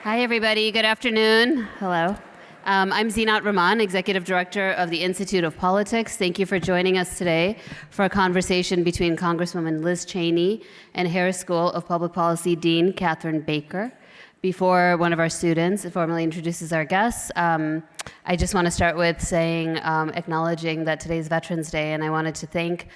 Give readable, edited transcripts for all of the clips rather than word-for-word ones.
Hi, everybody. Good afternoon. Hello. I'm Zinat Rahman, Executive Director of the Institute of Politics. Thank you for joining us today for a conversation between Congresswoman Liz Cheney and Harris School of Public Policy Dean Katherine Baicker. Before one of our students formally introduces our guests, I just want to start with saying, acknowledging that today's Veterans Day, and I wanted to thank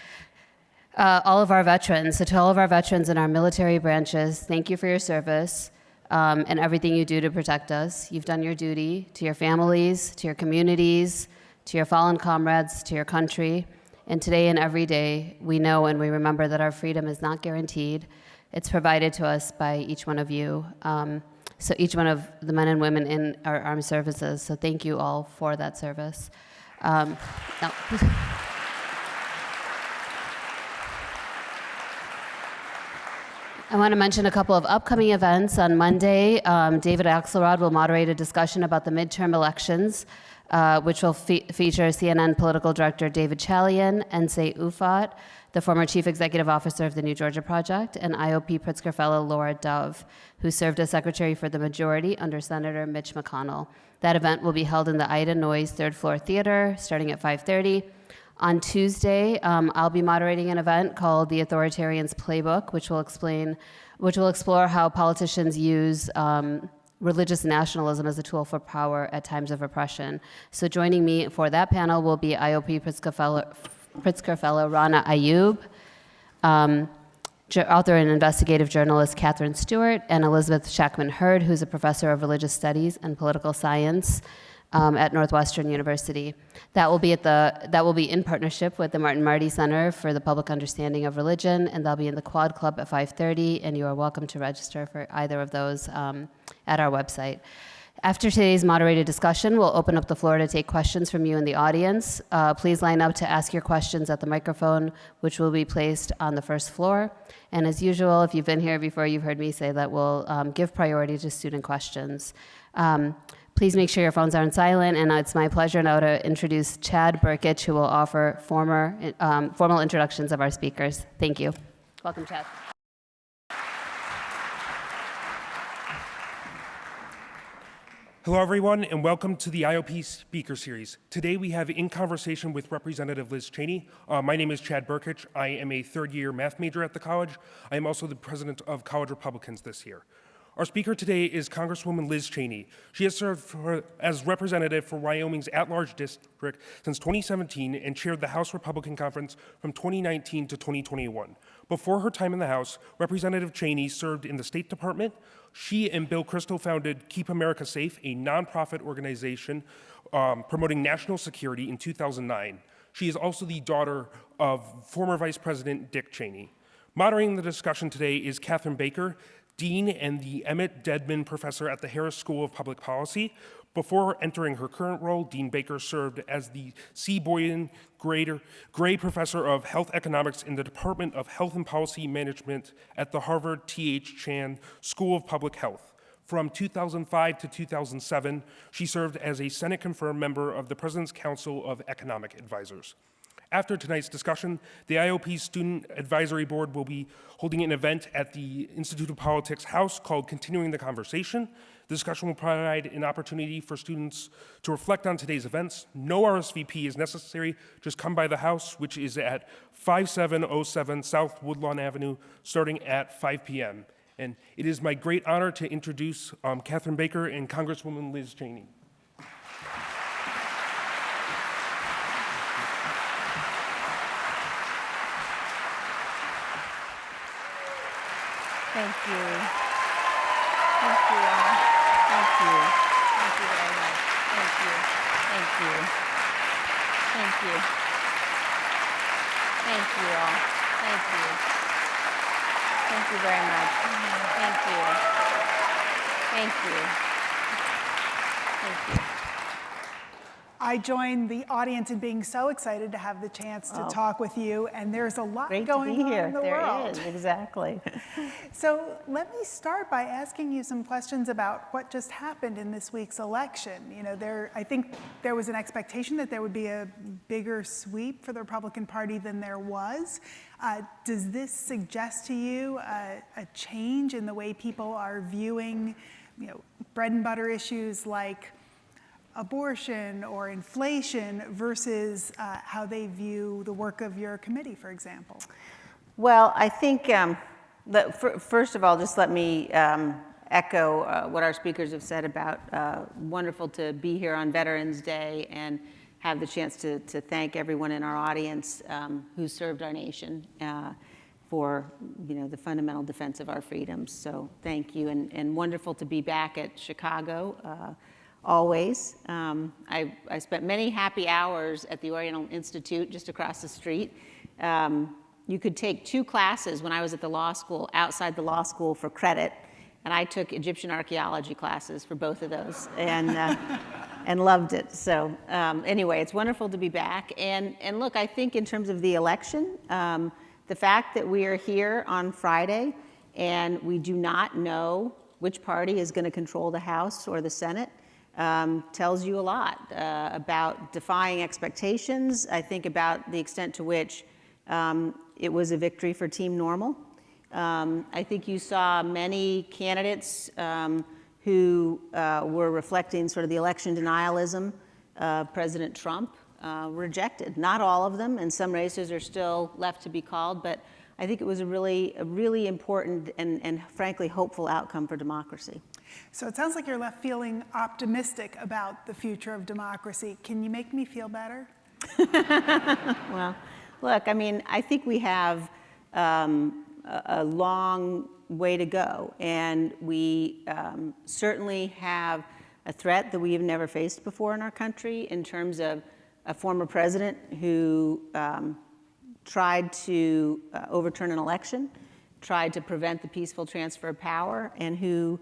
all of our veterans. So to all of our veterans in our military branches, thank you for your service. And everything you do to protect us. You've done your duty to your families, to your communities, to your fallen comrades, to your country. And today and every day, we know and we remember that our freedom is not guaranteed. It's provided to us by each one of you. So each one of the men and women in our armed services. So thank you all for that service. No. I want to mention a couple of upcoming events. On Monday, David Axelrod will moderate a discussion about the midterm elections, which will feature CNN political director David Chalian, Nsé Ufot, the former chief executive officer of the New Georgia Project, and IOP Pritzker Fellow Laura Dove, who served as secretary for the majority under Senator Mitch McConnell. That event will be held in the Ida Noyes third floor theater starting at 5:30. On Tuesday, I'll be moderating an event called The Authoritarian's Playbook, which will explore how politicians use religious nationalism as a tool for power at times of oppression. So joining me for that panel will be IOP Pritzker Fellow Rana Ayub, author and investigative journalist Catherine Stewart, and Elizabeth Shackman-Hurd, who's a professor of religious studies and political science at Northwestern University. That will be in partnership with the Martin Marty Center for the Public Understanding of Religion, and they'll be in the Quad Club at 5:30, and you are welcome to register for either of those at our website. After today's moderated discussion, we'll open up the floor to take questions from you in the audience. Please line up to ask your questions at the microphone, which will be placed on the first floor. And as usual, if you've been here before, you've heard me say that we'll give priority to student questions. Please make sure your phones are on silent, and it's my pleasure now to introduce Chad Burkich, who will offer formal introductions of our speakers. Thank you. Welcome, Chad. Hello, everyone, and welcome to the IOP Speaker Series. Today, we have In Conversation with Representative Liz Cheney. My name is Chad Burkich. I am a third-year math major at the college. I am also the president of College Republicans this year. Our speaker today is Congresswoman Liz Cheney. She has served as representative for Wyoming's at-large district since 2017 and chaired the House Republican Conference from 2019 to 2021. Before her time in the House, Representative Cheney served in the State Department. She and Bill Kristol founded Keep America Safe, a nonprofit organization promoting national security in 2009. She is also the daughter of former Vice President Dick Cheney. Moderating the discussion today is Katherine Baicker, Dean and the Emmett Dedman Professor at the Harris School of Public Policy. Before entering her current role, Dean Baicker served as the C. Boyden Gray Professor of Health Economics in the Department of Health and Policy Management at the Harvard T.H. Chan School of Public Health. From 2005 to 2007, she served as a Senate-confirmed member of the President's Council of Economic Advisors. After tonight's discussion, the IOP Student Advisory Board will be holding an event at the Institute of Politics House called Continuing the Conversation. The discussion will provide an opportunity for students to reflect on today's events. No RSVP is necessary. Just come by the house, which is at 5707 South Woodlawn Avenue, starting at 5 p.m. And it is my great honor to introduce Katherine Baicker and Congresswoman Liz Cheney. Thank you. Thank you all. Thank you. Thank you very much. Thank you. Thank you. Thank you. Thank you all. Thank you. Thank you very much. Thank you. Thank you. Thank you. I join the audience in being so excited to have the chance to talk with you, and there's a lot going on in the world. There is, exactly. So let me start by asking you some questions about what just happened in this week's election. You know, I think there was an expectation that there would be a bigger sweep for the Republican Party than there was. Does this suggest to you a change in the way people are viewing bread and butter issues like abortion or inflation versus how they view the work of your committee, for example? Well, I think, first of all, just let me echo what our speakers have said about wonderful to be here on Veterans Day and have the chance to thank everyone in our audience who served our nation for the fundamental defense of our freedoms. So thank you, and wonderful to be back at Chicago. Always. I spent many happy hours at the Oriental Institute just across the street. You could take 2 classes when I was at the law school, outside the law school for credit, and I took Egyptian archaeology classes for both of those and loved it. So anyway, it's wonderful to be back. And look, I think in terms of the election, the fact that we are here on Friday and we do not know which party is going to control the House or the Senate tells you a lot about defying expectations. I think about the extent to which it was a victory for Team Normal. I think you saw many candidates who were reflecting sort of the election denialism of President Trump rejected. Not all of them, and some races are still left to be called, but I think it was a really important and frankly hopeful outcome for democracy. So it sounds like you're left feeling optimistic about the future of democracy. Can you make me feel better? Well, look, I mean, I think we have a long way to go, and we certainly have a threat that we have never faced before in our country in terms of a former president who tried to overturn an election, tried to prevent the peaceful transfer of power, and who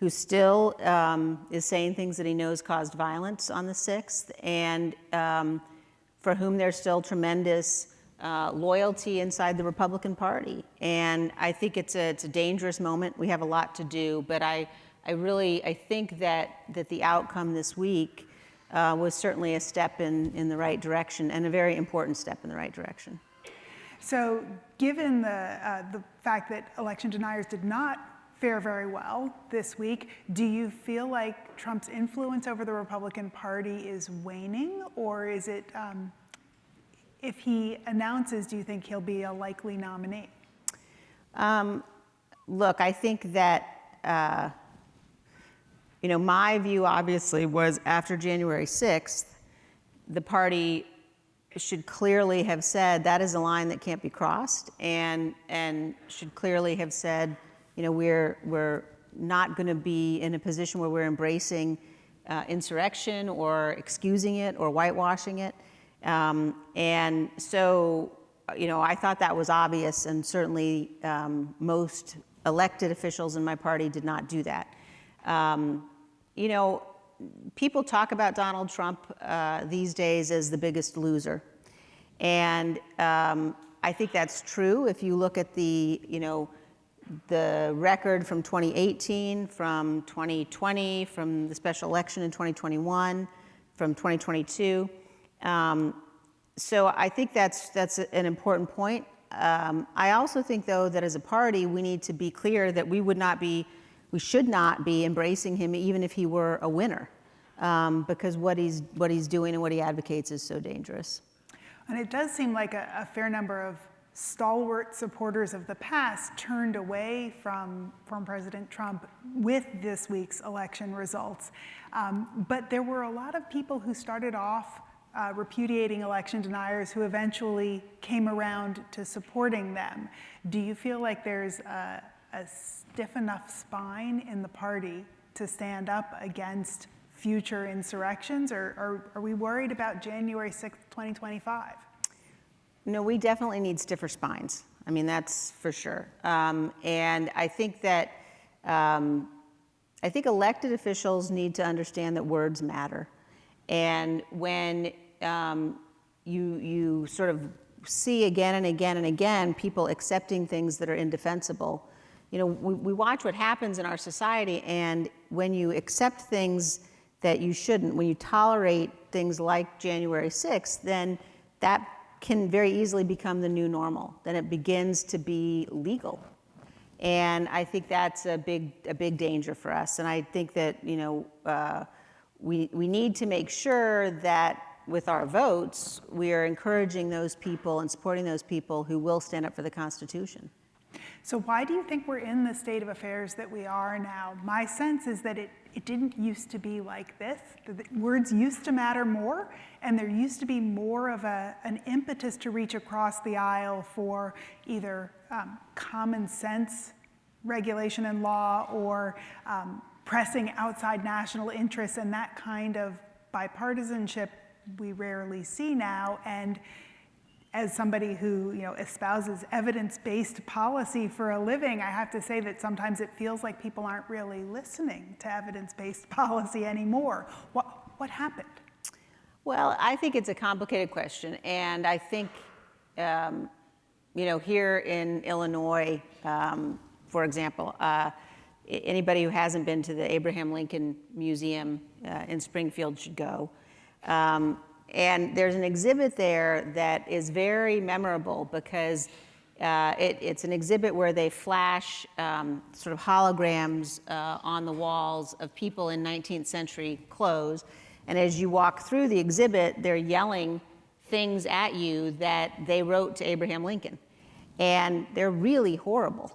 still is saying things that he knows caused violence on the 6th, and for whom there's still tremendous loyalty inside the Republican Party. And I think it's a dangerous moment. We have a lot to do, but I think that the outcome this week was certainly a step in the right direction, and a very important step in the right direction. So given the fact that election deniers did not fare very well this week, do you feel like Trump's influence over the Republican Party is waning, or is it, if he announces, do you think he'll be a likely nominee? Look, I think that, my view obviously was after January 6th, the party should clearly have said that is a line that can't be crossed, and should clearly have said, we're not going to be in a position where we're embracing insurrection or excusing it or whitewashing it. And so, I thought that was obvious, and certainly most elected officials in my party did not do that. People talk about Donald Trump these days as the biggest loser. And I think that's true if you look at the record from 2018, from 2020, from the special election in 2021, from 2022. So I think that's an important point. I also think, though, that as a party, we need to be clear that we should not be embracing him even if he were a winner, because what he's doing and what he advocates is so dangerous. And it does seem like a fair number of stalwart supporters of the past turned away from President Trump with this week's election results. But there were a lot of people who started off repudiating election deniers who eventually came around to supporting them. Do you feel like there's a stiff enough spine in the party to stand up against future insurrections, or are we worried about January 6th, 2025? No, we definitely need stiffer spines. I mean, that's for sure. And I think that elected officials need to understand that words matter. And when you sort of see again and again and again people accepting things that are indefensible, we watch what happens in our society, and when you accept things that you shouldn't, when you tolerate things like January 6th, then that can very easily become the new normal. Then it begins to be legal. And I think that's a big danger for us. And I think that, we need to make sure that with our votes, we are encouraging those people and supporting those people who will stand up for the Constitution. So why do you think we're in the state of affairs that we are now? My sense is that it didn't used to be like this. The words used to matter more, and there used to be more of an impetus to reach across the aisle for either common sense regulation and law or pressing outside national interests, and that kind of bipartisanship we rarely see now. And as somebody who espouses evidence-based policy for a living, I have to say that sometimes it feels like people aren't really listening to evidence-based policy anymore. What happened? Well, I think it's a complicated question, and I think here in Illinois, for example, anybody who hasn't been to the Abraham Lincoln Museum in Springfield should go. And there's an exhibit there that is very memorable because it's an exhibit where they flash sort of holograms on the walls of people in 19th century clothes. And as you walk through the exhibit, they're yelling things at you that they wrote to Abraham Lincoln. And they're really horrible.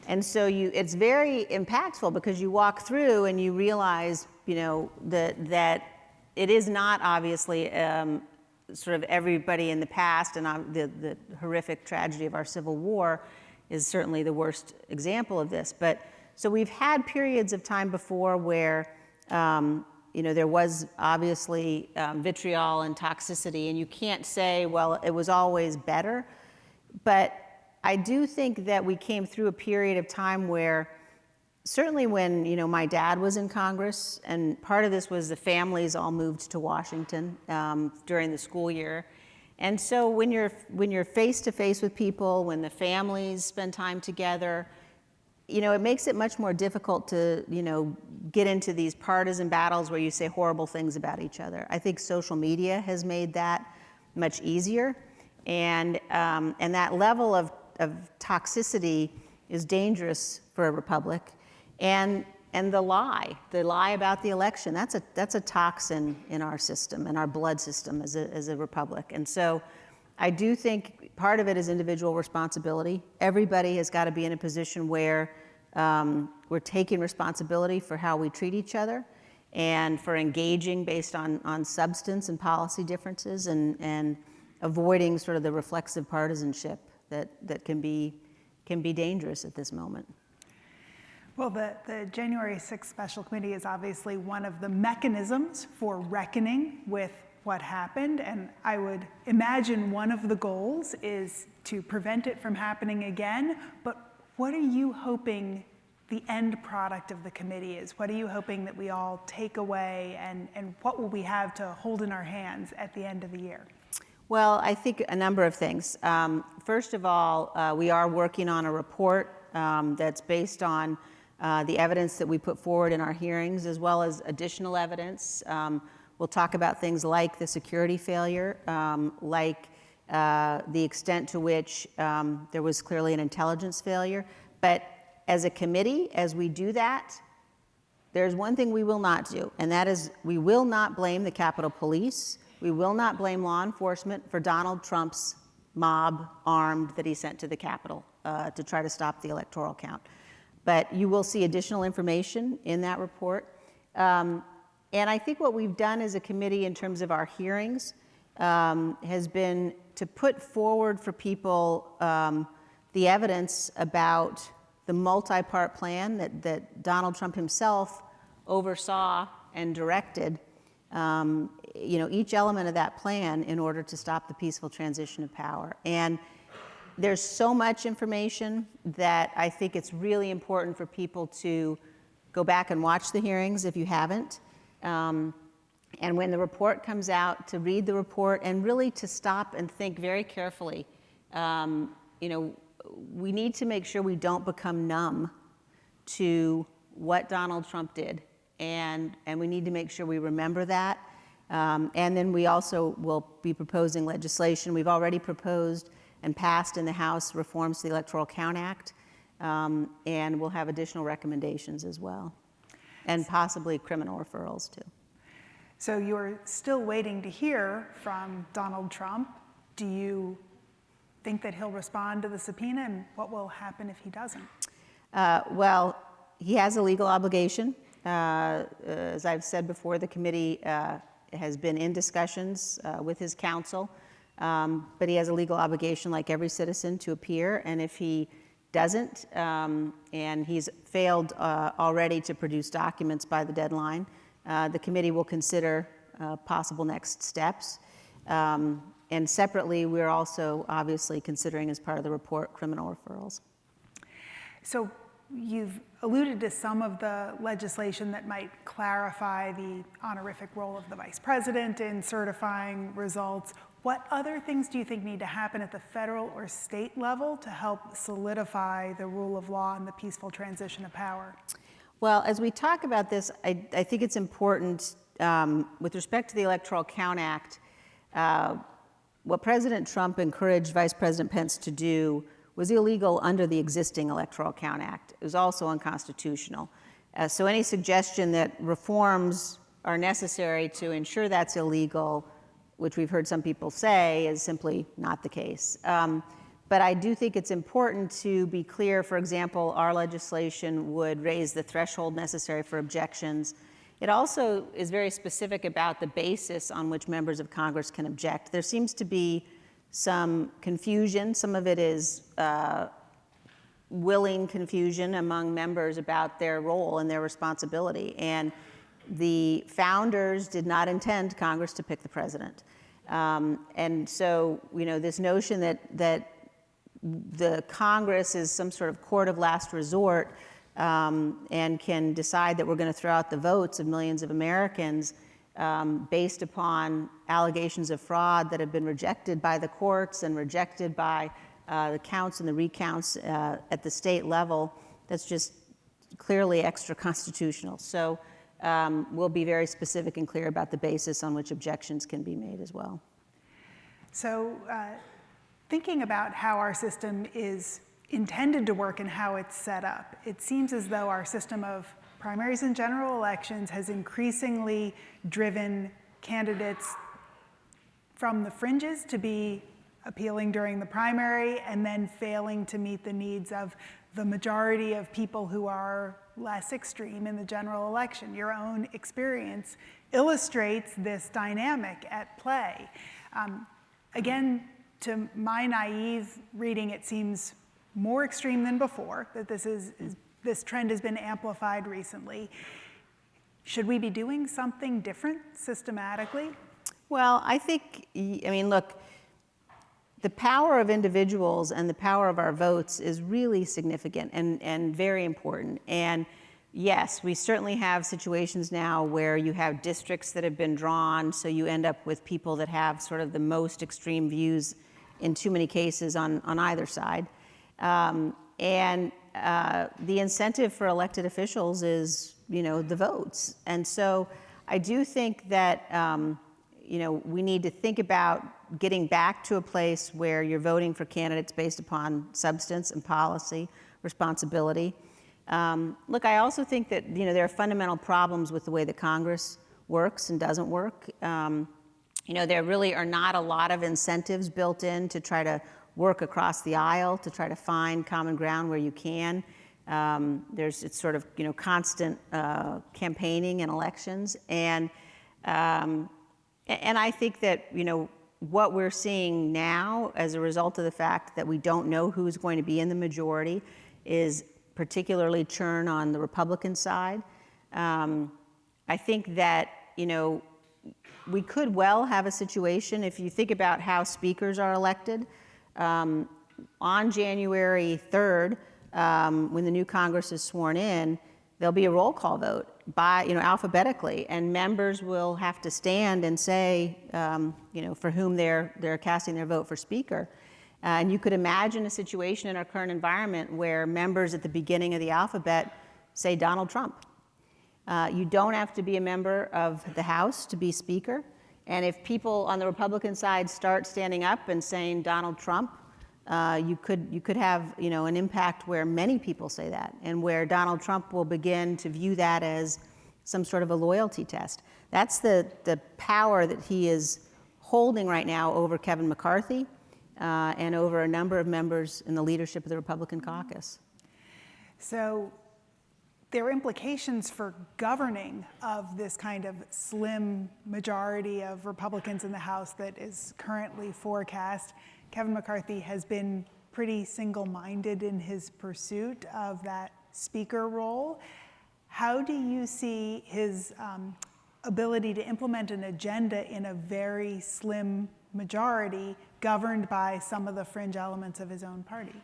And so it's very impactful because you walk through and you realize, that it is not obviously sort of everybody in the past, and the horrific tragedy of our Civil War is certainly the worst example of this. But so we've had periods of time before where there was obviously vitriol and toxicity, and you can't say, well, it was always better. But I do think that we came through a period of time where, certainly when my dad was in Congress, and part of this was the families all moved to Washington during the school year, and so when you're face to face with people, when the families spend time together, it makes it much more difficult to get into these partisan battles where you say horrible things about each other. I think social media has made that much easier, and that level of toxicity is dangerous for a republic. And the lie about the election, that's a toxin in our system, in our blood system as a republic. And so I do think part of it is individual responsibility. Everybody has got to be in a position where we're taking responsibility for how we treat each other and for engaging based on substance and policy differences and avoiding sort of the reflexive partisanship that can be dangerous at this moment. Well, the January 6th Special Committee is obviously one of the mechanisms for reckoning with what happened, and I would imagine one of the goals is to prevent it from happening again, but what are you hoping the end product of the committee is? What are you hoping that we all take away, and what will we have to hold in our hands at the end of the year? Well, I think a number of things. First of all, we are working on a report that's based on the evidence that we put forward in our hearings, as well as additional evidence. We'll talk about things like the security failure, like the extent to which there was clearly an intelligence failure. But as a committee, as we do that, there's one thing we will not do, and that is we will not blame the Capitol Police. We will not blame law enforcement for Donald Trump's mob armed that he sent to the Capitol to try to stop the electoral count. But you will see additional information in that report. And I think what we've done as a committee in terms of our hearings has been to put forward for people the evidence about the multi-part plan that Donald Trump himself oversaw and directed, each element of that plan in order to stop the peaceful transition of power. And there's so much information that I think it's really important for people to go back and watch the hearings if you haven't. And when the report comes out, to read the report and really to stop and think very carefully. We need to make sure we don't become numb to what Donald Trump did. And we need to make sure we remember that. And then we also will be proposing legislation. We've already proposed and passed in the House reforms to the Electoral Count Act And we'll have additional recommendations as well, and possibly criminal referrals too. So you're still waiting to hear from Donald Trump. Do you think that he'll respond to the subpoena, and what will happen if he doesn't? Well, he has a legal obligation. As I've said before, the committee has been in discussions with his counsel, but he has a legal obligation, like every citizen, to appear. And if he doesn't, and he's failed already to produce documents by the deadline, the committee will consider possible next steps. And separately, we're also obviously considering, as part of the report, criminal referrals. So you've alluded to some of the legislation that might clarify the honorific role of the vice president in certifying results. What other things do you think need to happen at the federal or state level to help solidify the rule of law and the peaceful transition of power? Well, as we talk about this, I think it's important, with respect to the Electoral Count Act, what President Trump encouraged Vice President Pence to do was illegal under the existing Electoral Count Act. It was also unconstitutional. So any suggestion that reforms are necessary to ensure that's illegal, which we've heard some people say, is simply not the case. But I do think it's important to be clear. For example, our legislation would raise the threshold necessary for objections. It also is very specific about the basis on which members of Congress can object. There seems to be some confusion. Some of it is willing confusion among members about their role and their responsibility. And the founders did not intend Congress to pick the president. And so, this notion that the Congress is some sort of court of last resort and can decide that we're going to throw out the votes of millions of Americans based upon allegations of fraud that have been rejected by the courts and rejected by the counts and the recounts at the state level, that's just clearly extra-constitutional. So we'll be very specific and clear about the basis on which objections can be made as well. So thinking about how our system is intended to work and how it's set up, it seems as though our system of primaries and general elections has increasingly driven candidates from the fringes to be appealing during the primary and then failing to meet the needs of the majority of people who are less extreme in the general election. Your own experience illustrates this dynamic at play. Again, to my naive reading, it seems more extreme than before, that this trend has been amplified recently. Should we be doing something different systematically? Well, look, the power of individuals and the power of our votes is really significant and very important. And yes, we certainly have situations now where you have districts that have been drawn, so you end up with people that have sort of the most extreme views in too many cases on either side. The incentive for elected officials is, the votes. And so I do think that, we need to think about getting back to a place where you're voting for candidates based upon substance and policy, responsibility. Look, I also think that, there are fundamental problems with the way that Congress works and doesn't work. There really are not a lot of incentives built in to try to work across the aisle, to try to find common ground where you can. It's sort of, constant campaigning and elections. And I think that, what we're seeing now as a result of the fact that we don't know who's going to be in the majority is particularly churn on the Republican side. I think that, we could well have a situation, if you think about how speakers are elected, on January 3rd, when the new Congress is sworn in, there'll be a roll call vote by, alphabetically, and members will have to stand and say, for whom they're casting their vote for speaker. And you could imagine a situation in our current environment where members at the beginning of the alphabet say Donald Trump. You don't have to be a member of the House to be speaker. And if people on the Republican side start standing up and saying Donald Trump, you could have an impact where many people say that, and where Donald Trump will begin to view that as some sort of a loyalty test. That's the power that he is holding right now over Kevin McCarthy and over a number of members in the leadership of the Republican caucus. So there are implications for governing of this kind of slim majority of Republicans in the House that is currently forecast. Kevin McCarthy has been pretty single-minded in his pursuit of that speaker role. How do you see his ability to implement an agenda in a very slim majority governed by some of the fringe elements of his own party?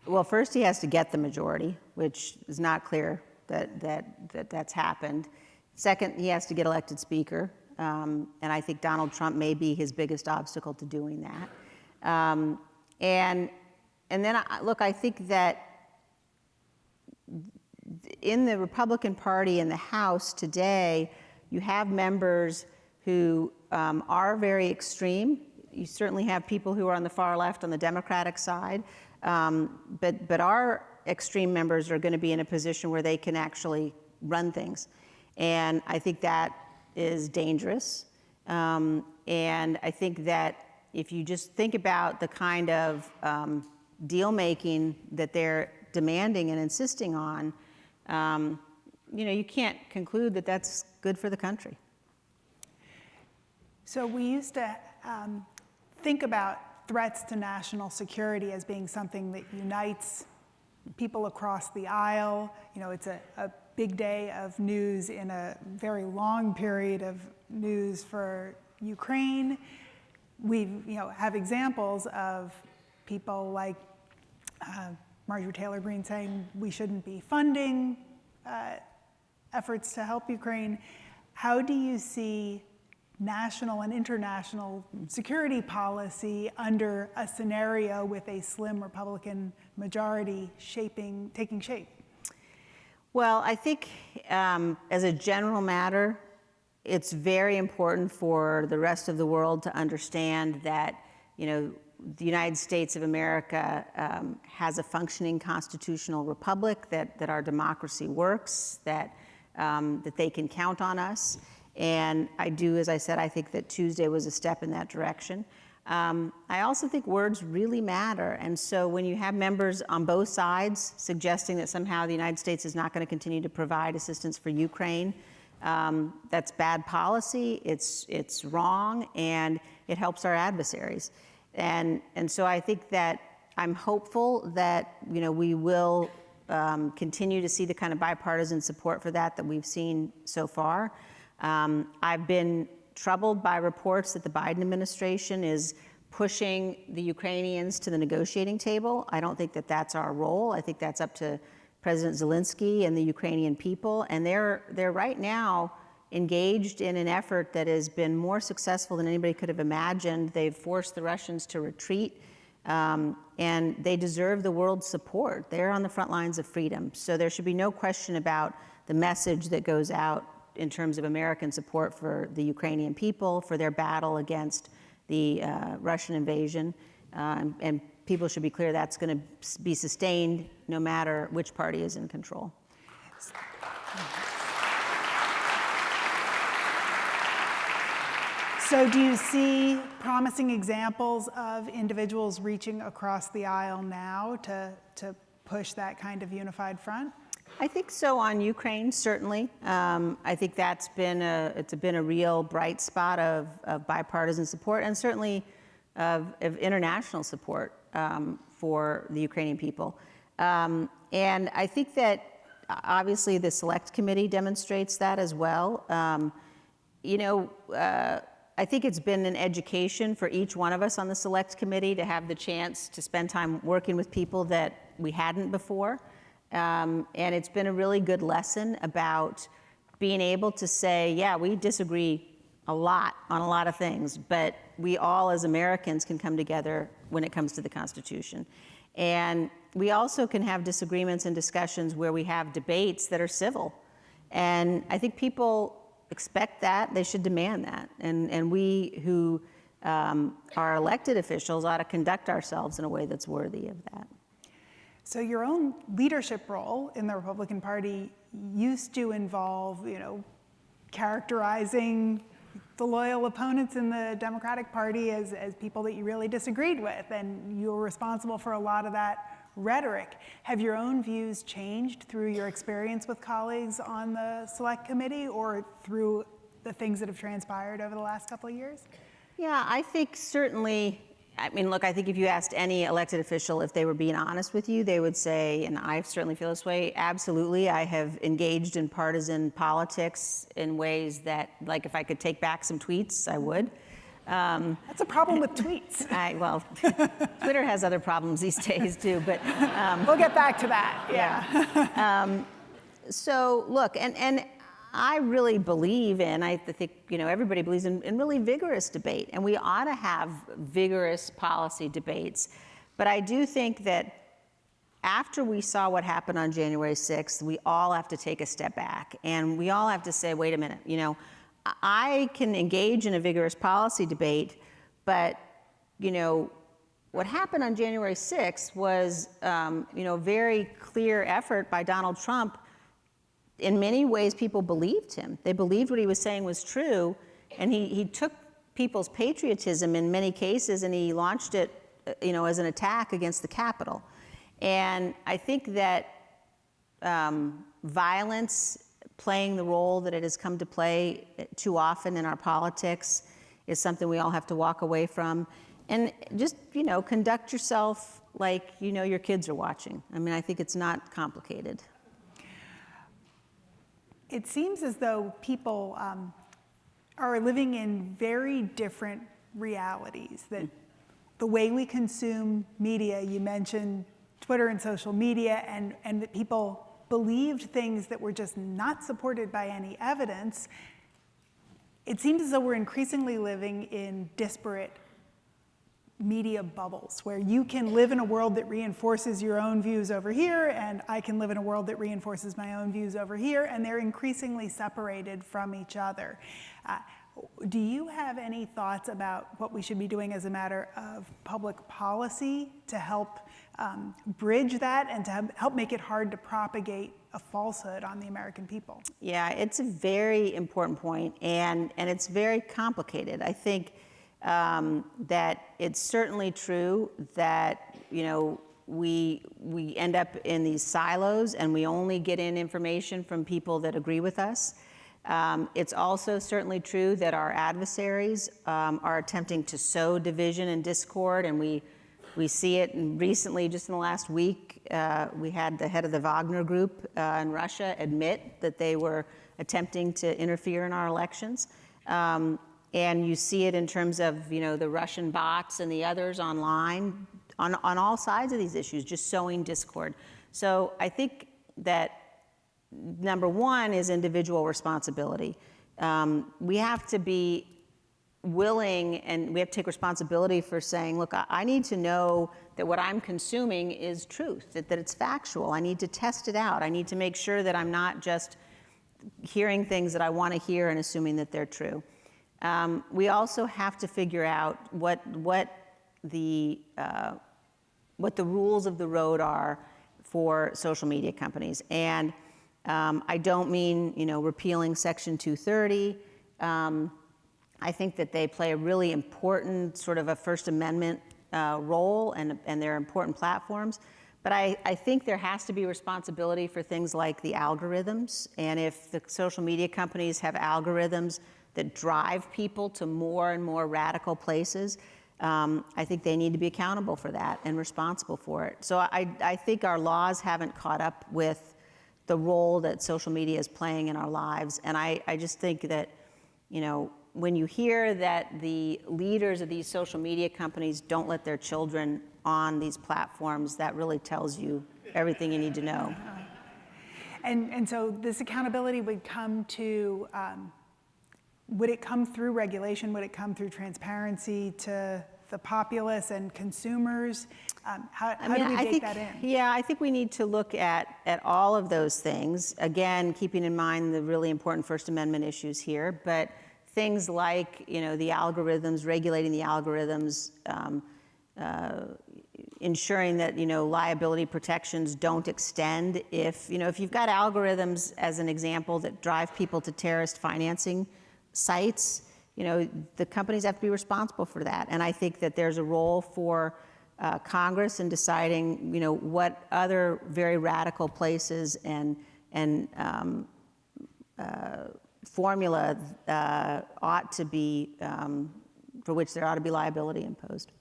Well, first he has to get the majority, which is not clear that's happened. Second, he has to get elected speaker, and I think Donald Trump may be his biggest obstacle to doing that. And then, look, I think that in the Republican Party in the House today, you have members who are very extreme. You certainly have people who are on the far left on the Democratic side, but our extreme members are going to be in a position where they can actually run things. And I think that is dangerous. And I think that if you just think about the kind of deal-making that they're demanding and insisting on, you can't conclude that that's good for the country. So we used to think about threats to national security as being something that unites people across the aisle. It's a big day of news in a very long period of news for Ukraine. We have examples of people like Marjorie Taylor Greene saying we shouldn't be funding efforts to help Ukraine. How do you see national and international security policy under a scenario with a slim Republican majority taking shape? Well, I think as a general matter, it's very important for the rest of the world to understand that, the United States of America has a functioning constitutional republic, that our democracy works, that they can count on us. And I do, as I said, I think that Tuesday was a step in that direction. I also think words really matter. And so when you have members on both sides suggesting that somehow the United States is not going to continue to provide assistance for Ukraine, that's bad policy, it's wrong, and it helps our adversaries. And so I think that I'm hopeful that we will continue to see the kind of bipartisan support for that we've seen so far. I've been troubled by reports that the Biden administration is pushing the Ukrainians to the negotiating table. I don't think that that's our role. I think that's up to President Zelensky and the Ukrainian people, and they're right now engaged in an effort that has been more successful than anybody could have imagined. They've forced the Russians to retreat, and they deserve the world's support. They're on the front lines of freedom. So there should be no question about the message that goes out in terms of American support for the Ukrainian people, for their battle against the Russian invasion. And people should be clear that's going to be sustained no matter which party is in control. So do you see promising examples of individuals reaching across the aisle now to push that kind of unified front? I think so on Ukraine, certainly. I think it's been a real bright spot of bipartisan support, and certainly of international support for the Ukrainian people. And I think that obviously the Select Committee demonstrates that as well. I think it's been an education for each one of us on the Select Committee to have the chance to spend time working with people that we hadn't before. And it's been a really good lesson about being able to say, yeah, we disagree a lot on a lot of things, but we all as Americans can come together when it comes to the Constitution. And we also can have disagreements and discussions where we have debates that are civil. And I think people expect that, they should demand that. And we who our elected officials ought to conduct ourselves in a way that's worthy of that. So your own leadership role in the Republican Party used to involve, characterizing the loyal opponents in the Democratic Party as people that you really disagreed with, and you were responsible for a lot of that rhetoric. Have your own views changed through your experience with colleagues on the Select Committee or through the things that have transpired over the last couple of years? Yeah, I think certainly, I mean, look, I think if you asked any elected official if they were being honest with you, they would say, and I certainly feel this way, absolutely, I have engaged in partisan politics in ways that, like, if I could take back some tweets, I would. That's a problem with tweets. Well, Twitter has other problems these days too, but. We'll get back to that, yeah. So look, and I really believe in, I think, everybody believes in really vigorous debate, and we ought to have vigorous policy debates. But I do think that after we saw what happened on January 6th, we all have to take a step back, and we all have to say, wait a minute, I can engage in a vigorous policy debate, but, what happened on January 6th was, very clear effort by Donald Trump. In many ways, people believed him. They believed what he was saying was true, and he took people's patriotism in many cases and he launched it, as an attack against the Capitol. And I think that violence playing the role that it has come to play too often in our politics is something we all have to walk away from. And just, conduct yourself like your kids are watching. I mean, I think it's not complicated. It seems as though people are living in very different realities, that the way we consume media, you mentioned Twitter and social media, and that people believed things that were just not supported by any evidence. It seems as though we're increasingly living in disparate media bubbles where you can live in a world that reinforces your own views over here, and I can live in a world that reinforces my own views over here, and they're increasingly separated from each other. Do you have any thoughts about what we should be doing as a matter of public policy to help bridge that and to help make it hard to propagate a falsehood on the American people? Yeah, it's a very important point, and it's very complicated. I think that it's certainly true that, we end up in these silos and we only get in information from people that agree with us. It's also certainly true that our adversaries are attempting to sow division and discord, and we see it. And recently, just in the last week, we had the head of the Wagner Group in Russia admit that they were attempting to interfere in our elections. And you see it in terms of, the Russian bots and the others online on all sides of these issues, just sowing discord. So I think that number one is individual responsibility. We have to be willing, and we have to take responsibility for saying, look, I need to know that what I'm consuming is truth, that it's factual. I need to test it out. I need to make sure that I'm not just hearing things that I want to hear and assuming that they're true. We also have to figure out what the rules of the road are for social media companies. And I don't mean, repealing Section 230. I think that they play a really important sort of a First Amendment role, and they're important platforms. But I think there has to be responsibility for things like the algorithms. And if the social media companies have algorithms that drive people to more and more radical places, I think they need to be accountable for that and responsible for it. So I think our laws haven't caught up with the role that social media is playing in our lives. And I just think that, when you hear that the leaders of these social media companies don't let their children on these platforms, that really tells you everything you need to know. And so this accountability would come to, would it come through regulation? Would it come through transparency to the populace and consumers? How do we bake that in? Yeah, I think we need to look at all of those things. Again, keeping in mind the really important First Amendment issues here, but things like, the algorithms, regulating the algorithms, ensuring that, liability protections don't extend if you've got algorithms, as an example, that drive people to terrorist financing sites, the companies have to be responsible for that. And I think that there's a role for Congress in deciding, what other very radical places and formula ought to be, for which there ought to be liability imposed.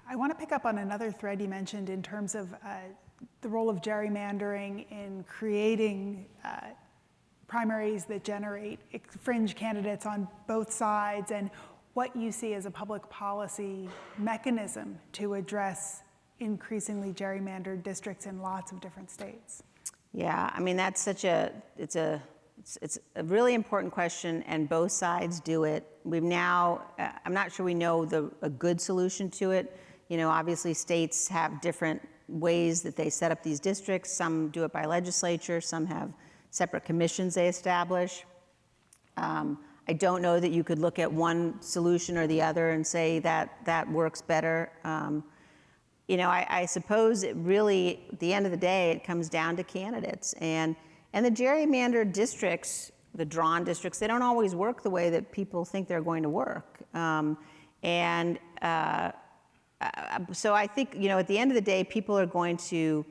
I want to pick up on another thread you mentioned in terms of the role of gerrymandering in creating primaries that generate fringe candidates on both sides, and what you see as a public policy mechanism to address increasingly gerrymandered districts in lots of different states. Yeah, I mean, that's it's a really important question, and both sides do it. We've now, I'm not sure we know a good solution to it. Obviously states have different ways that they set up these districts. Some do it by legislature, some have separate commissions they establish. I don't know that you could look at one solution or the other and say that works better. I suppose it really, at the end of the day, it comes down to candidates. And the gerrymandered districts, the drawn districts, they don't always work the way that people think they're going to work. So I think, at the end of the day, people are they're going to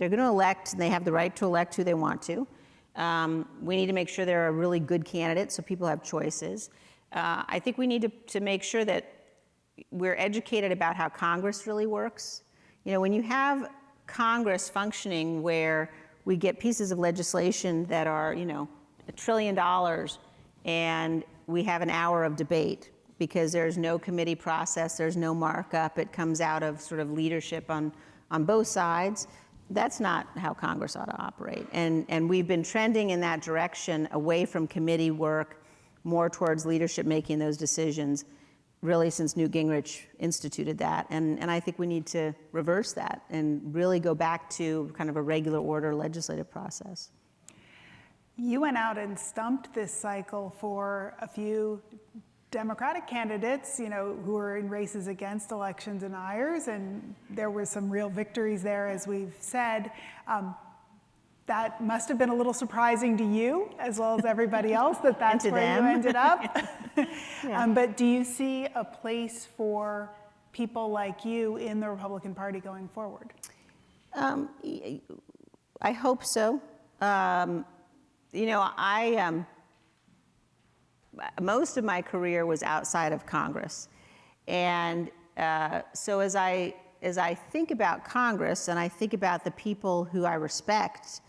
elect, and they have the right to elect who they want to. We need to make sure there are really good candidates so people have choices. I think we need to make sure that we're educated about how Congress really works. When you have Congress functioning where we get pieces of legislation that are, $1 trillion, and we have an hour of debate because there's no committee process, there's no markup, it comes out of sort of leadership on both sides. That's not how Congress ought to operate. And we've been trending in that direction, away from committee work, more towards leadership making those decisions, really since Newt Gingrich instituted that. And I think we need to reverse that and really go back to kind of a regular order legislative process. You went out and stumped this cycle for a few Democratic candidates, who were in races against election deniers, and there were some real victories there, as we've said. That must have been a little surprising to you, as well as everybody else, that's where you ended up. Yeah. But do you see a place for people like you in the Republican Party going forward? I hope so. Most of my career was outside of Congress. And so as I think about Congress and I think about the people who I respect,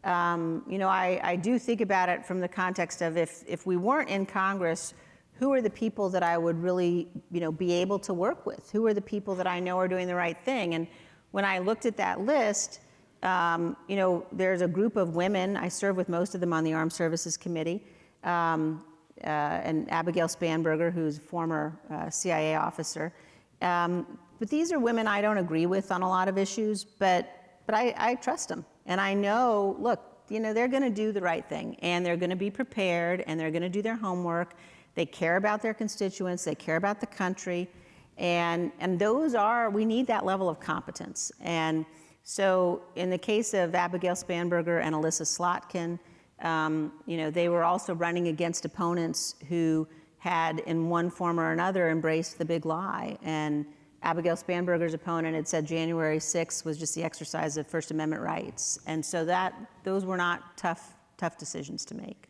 I do think about it from the context of if we weren't in Congress, who are the people that I would really, be able to work with? Who are the people that I know are doing the right thing? And when I looked at that list, there's a group of women. I serve with most of them on the Armed Services Committee. And Abigail Spanberger, who's a former CIA officer. But these are women I don't agree with on a lot of issues, but I trust them. And I know, look, they're going to do the right thing, and they're going to be prepared, and they're going to do their homework. They care about their constituents. They care about the country. And we need that level of competence. And so in the case of Abigail Spanberger and Alyssa Slotkin, they were also running against opponents who had, in one form or another, embraced the big lie. And Abigail Spanberger's opponent had said January 6th was just the exercise of First Amendment rights. And so those were not tough decisions to make.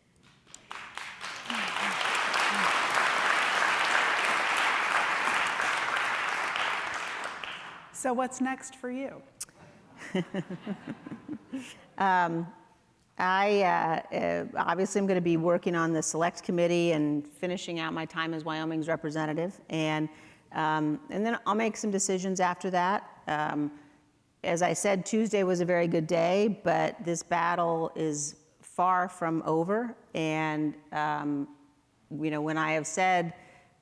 So what's next for you? Obviously, I'm going to be working on the Select Committee and finishing out my time as Wyoming's representative, and then I'll make some decisions after that. As I said, Tuesday was a very good day, but this battle is far from over. And when I have said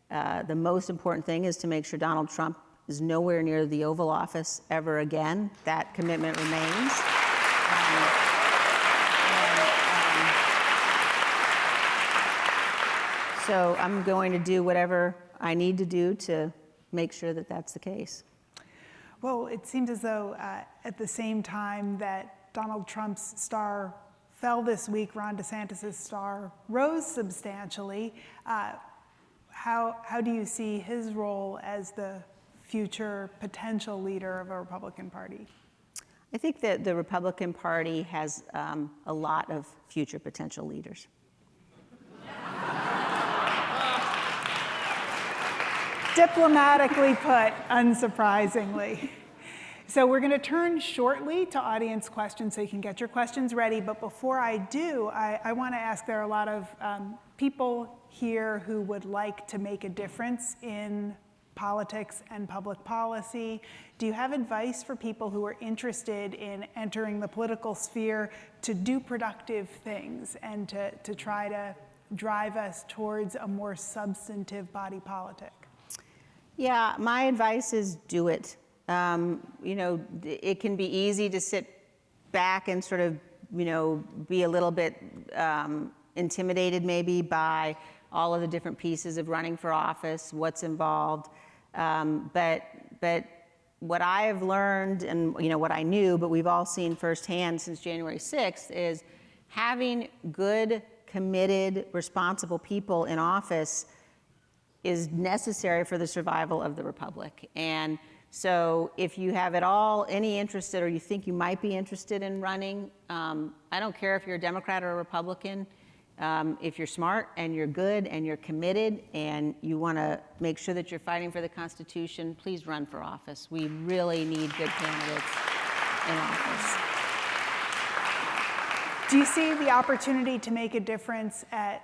the most important thing is to make sure Donald Trump is nowhere near the Oval Office ever again, that commitment remains. So I'm going to do whatever I need to do to make sure that that's the case. Well, it seems as though at the same time that Donald Trump's star fell this week, Ron DeSantis' star rose substantially. How do you see his role as the future potential leader of a Republican Party? I think that the Republican Party has a lot of future potential leaders. Diplomatically put, unsurprisingly. So we're going to turn shortly to audience questions, so you can get your questions ready. But before I do, I want to ask, there are a lot of people here who would like to make a difference in politics and public policy. Do you have advice for people who are interested in entering the political sphere to do productive things and to try to drive us towards a more substantive body politic? Yeah, my advice is do it. You know, it can be easy to sit back and sort of, you know, be a little bit intimidated maybe by all of the different pieces of running for office, what's involved. But what I have learned, and you know what I knew, but we've all seen firsthand since January 6th, is having good, committed, responsible people in office is necessary for the survival of the republic. And so if you have at all any interest or you think you might be interested in running, I don't care if you're a Democrat or a Republican, if you're smart and you're good and you're committed and you want to make sure that you're fighting for the Constitution, please run for office. We really need good candidates in office. Do you see the opportunity to make a difference at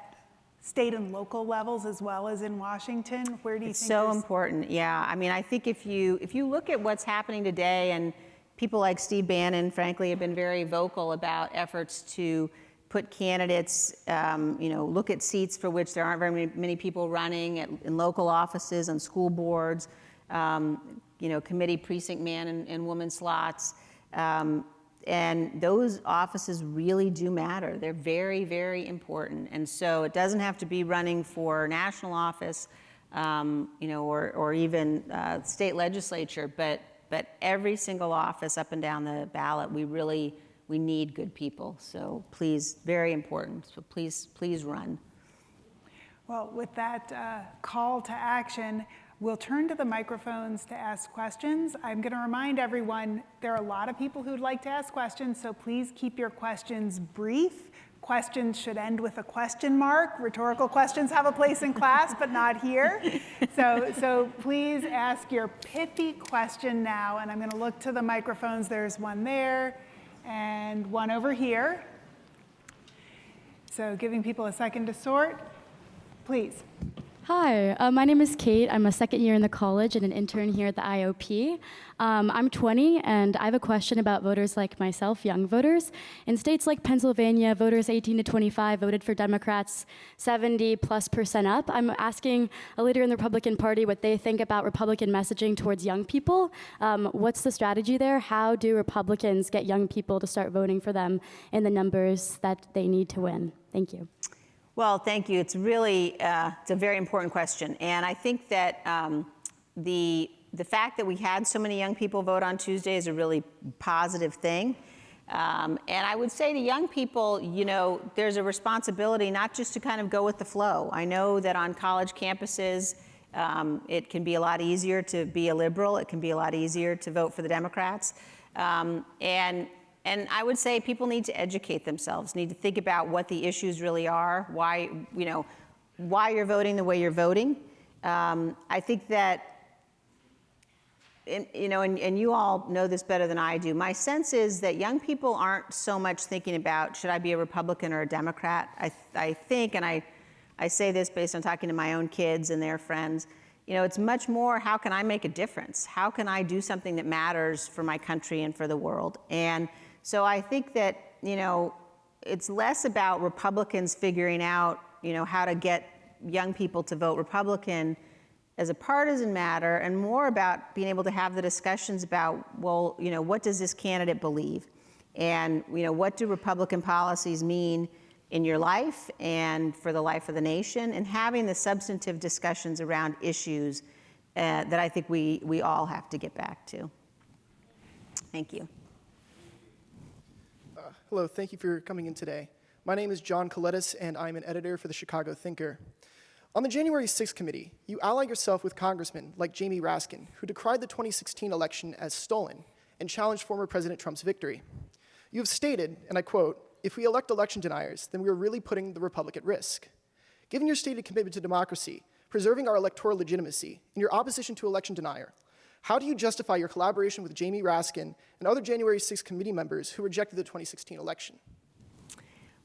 state and local levels as well as in Washington? Where do you think it's so important? Yeah, I mean, I think if you look at what's happening today, and people like Steve Bannon, frankly, have been very vocal about efforts to put candidates, you know, look at seats for which there aren't very many people running in local offices, on school boards, you know, committee precinct man and woman slots. And those offices really do matter. They're very, very important. And so it doesn't have to be running for national office, you know, or even state legislature, but every single office up and down the ballot, we need good people. So please, very important. So please run. Well, with that call to action, we'll turn to the microphones to ask questions. I'm going to remind everyone there are a lot of people who'd like to ask questions, so please keep your questions brief. Questions should end with a question mark. Rhetorical questions have a place in class, but not here. So please ask your pithy question now, and I'm going to look to the microphones. There's one there and one over here. So giving people a second to sort, please. Hi, my name is Kate. I'm a second year in the college and an intern here at the IOP. I'm 20, and I have a question about voters like myself, young voters. In states like Pennsylvania, voters 18 to 25 voted for Democrats 70+% up. I'm asking a leader in the Republican Party what they think about Republican messaging towards young people. What's the strategy there? How do Republicans get young people to start voting for them in the numbers that they need to win? Thank you. Well, thank you. It's really, it's a very important question. And I think that the fact that we had so many young people vote on Tuesday is a really positive thing. And I would say to young people, you know, there's a responsibility not just to kind of go with the flow. I know that on college campuses, it can be a lot easier to be a liberal. It can be a lot easier to vote for the Democrats. And I would say people need to educate themselves, need to think about what the issues really are, why you're voting the way you're voting. I think that, you know, and you all know this better than I do. My sense is that young people aren't so much thinking about, should I be a Republican or a Democrat? I think, and I say this based on talking to my own kids and their friends, you know, it's much more, how can I make a difference? How can I do something that matters for my country and for the world? And so I think that, you know, it's less about Republicans figuring out, you know, how to get young people to vote Republican as a partisan matter, and more about being able to have the discussions about, well, you know, what does this candidate believe? And, you know, what do Republican policies mean in your life and for the life of the nation, and having the substantive discussions around issues that I think we all have to get back to. Thank you. Hello, thank you for coming in today. My name is John Colettis, and I'm an editor for the Chicago Thinker. On the January 6th committee, you ally yourself with congressmen like Jamie Raskin, who decried the 2016 election as stolen and challenged former President Trump's victory. You have stated, and I quote, "If we elect election deniers, then we are really putting the republic at risk." Given your stated commitment to democracy, preserving our electoral legitimacy, and your opposition to election denier, how do you justify your collaboration with Jamie Raskin and other January 6th committee members who rejected the 2016 election?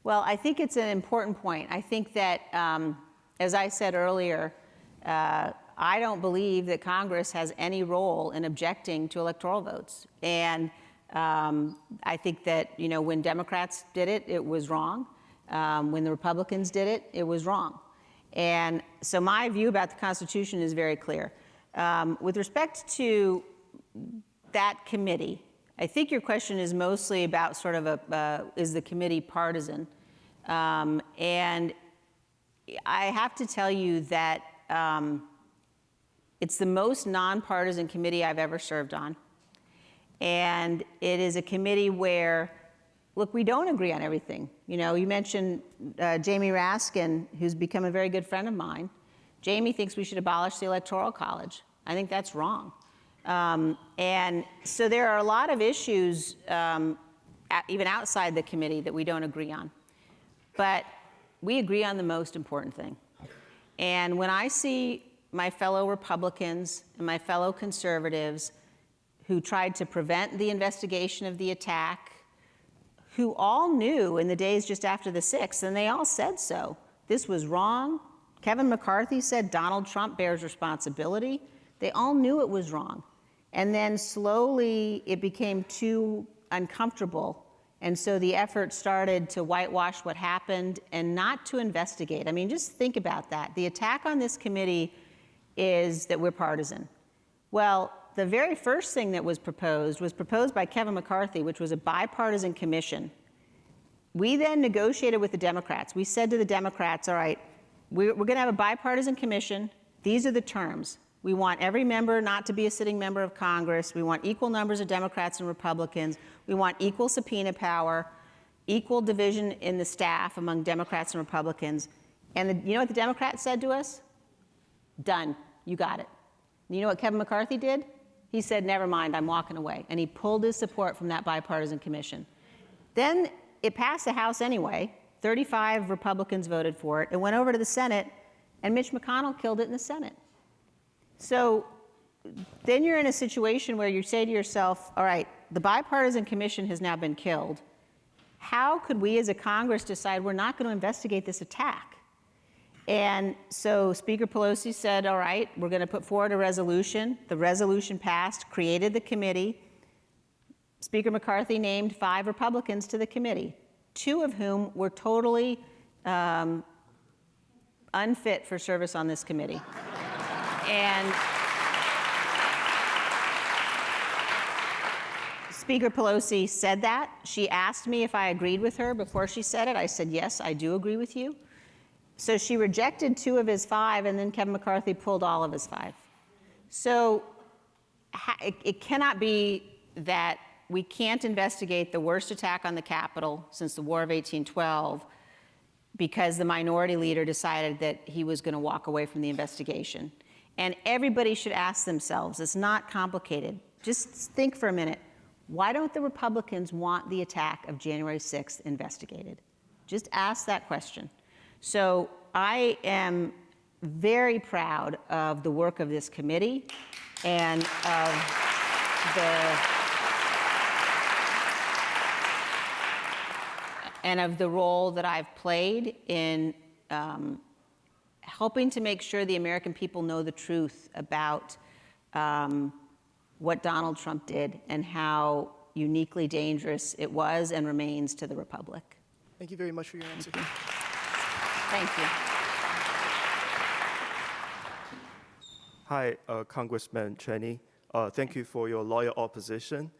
Well, I think it's an important point. I think that, as I said earlier, I don't believe that Congress has any role in objecting to electoral votes. And I think that, when Democrats did it, it was wrong. When the Republicans did it, it was wrong. And so my view about the Constitution is very clear. With respect to that committee, I think your question is mostly about sort of is the committee partisan? And I have to tell you that it's the most nonpartisan committee I've ever served on. And it is a committee where, look, we don't agree on everything. You mentioned Jamie Raskin, who's become a very good friend of mine. Jamie thinks we should abolish the Electoral College. I think that's wrong. And so there are a lot of issues, even outside the committee, that we don't agree on. But we agree on the most important thing. And when I see my fellow Republicans and my fellow conservatives who tried to prevent the investigation of the attack, who all knew in the days just after the 6th, and they all said so, this was wrong. Kevin McCarthy said Donald Trump bears responsibility. They all knew it was wrong. And then slowly it became too uncomfortable. And so the effort started to whitewash what happened and not to investigate. I mean, just think about that. The attack on this committee is that we're partisan. Well, the very first thing that was proposed by Kevin McCarthy, which was a bipartisan commission. We then negotiated with the Democrats. We said to the Democrats, all right, we're going to have a bipartisan commission. These are the terms. We want every member not to be a sitting member of Congress. We want equal numbers of Democrats and Republicans. We want equal subpoena power, equal division in the staff among Democrats and Republicans. And you know what the Democrats said to us? Done. You got it. And you know what Kevin McCarthy did? He said, never mind, I'm walking away. And he pulled his support from that bipartisan commission. Then it passed the House anyway. 35 Republicans voted for it. It went over to the Senate, and Mitch McConnell killed it in the Senate. So then you're in a situation where you say to yourself, all right, the bipartisan commission has now been killed. How could we as a Congress decide we're not going to investigate this attack? And so Speaker Pelosi said, all right, we're going to put forward a resolution. The resolution passed, created the committee. Speaker McCarthy named 5 Republicans to the committee, 2 of whom were totally unfit for service on this committee. And Speaker Pelosi said that. She asked me if I agreed with her before she said it. I said, yes, I do agree with you. So she rejected 2 of his 5, and then Kevin McCarthy pulled all of his 5. So it cannot be that we can't investigate the worst attack on the Capitol since the War of 1812 because the minority leader decided that he was going to walk away from the investigation. And everybody should ask themselves, it's not complicated. Just think for a minute. Why don't the Republicans want the attack of January 6th investigated? Just ask that question. So I am very proud of the work of this committee and of the role that I've played in helping to make sure the American people know the truth about what Donald Trump did and how uniquely dangerous it was and remains to the Republic. Thank you very much for your answer. Thank you. Hi, Congressman Cheney. Thank you for your loyal opposition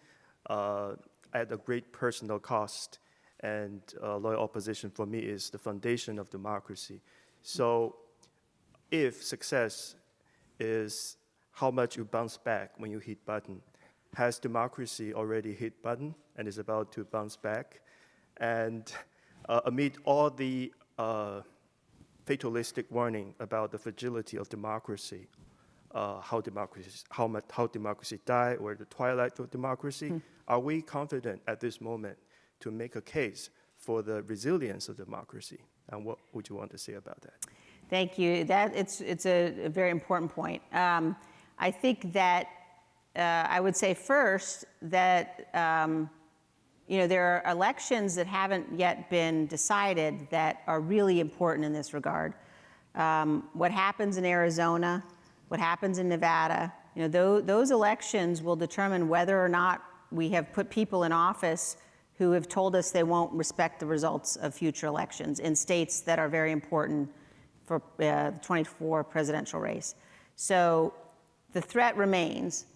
at a great personal cost. and loyal opposition for me is the foundation of democracy. So if success is how much you bounce back when you hit button, has democracy already hit button and is about to bounce back? And amid all the fatalistic warning about the fragility of democracy, how democracy die, or the twilight of democracy, are we confident at this moment to make a case for the resilience of democracy? And what would you want to say about that? Thank you. It's a very important point. I think that I would say first that there are elections that haven't yet been decided that are really important in this regard. What happens in Arizona, what happens in Nevada, those elections will determine whether or not we have put people in office who have told us they won't respect the results of future elections in states that are very important for the 2024 presidential race. So the threat remains,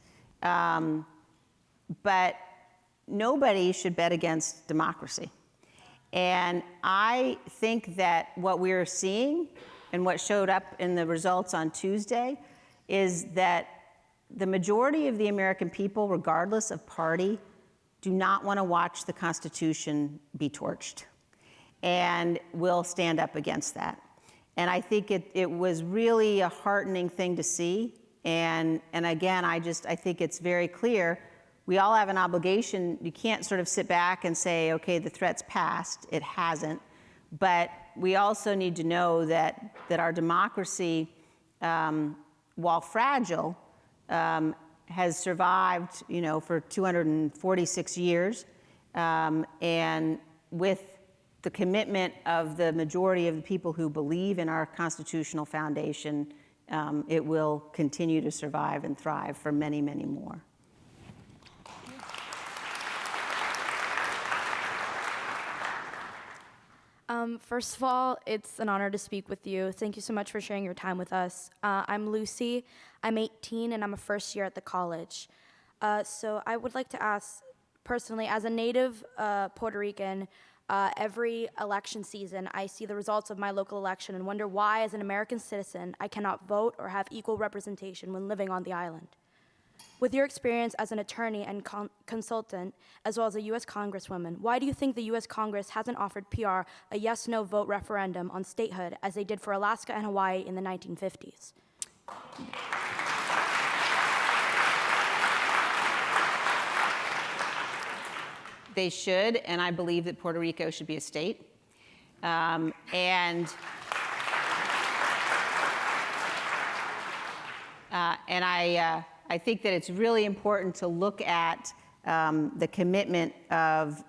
but nobody should bet against democracy. And I think that what we're seeing and what showed up in the results on Tuesday is that the majority of the American people, regardless of party, do not want to watch the Constitution be torched, and will stand up against that. And I think it was really a heartening thing to see. And again, I think it's very clear. We all have an obligation. You can't sort of sit back and say, okay, the threat's passed. It hasn't. But we also need to know that our democracy, while fragile, has survived, for 246 years. And with the commitment of the majority of the people who believe in our constitutional foundation, it will continue to survive and thrive for many, many more. First of all, it's an honor to speak with you. Thank you so much for sharing your time with us. I'm Lucy. I'm 18, and I'm a first year at the college. So I would like to ask, personally, as a native Puerto Rican, every election season, I see the results of my local election and wonder why, as an American citizen, I cannot vote or have equal representation when living on the island. With your experience as an attorney and consultant, as well as a U.S. Congresswoman, why do you think the U.S. Congress hasn't offered PR a yes-no vote referendum on statehood as they did for Alaska and Hawaii in the 1950s? They should, and I believe that Puerto Rico should be a state. I think that it's really important to look at the commitment of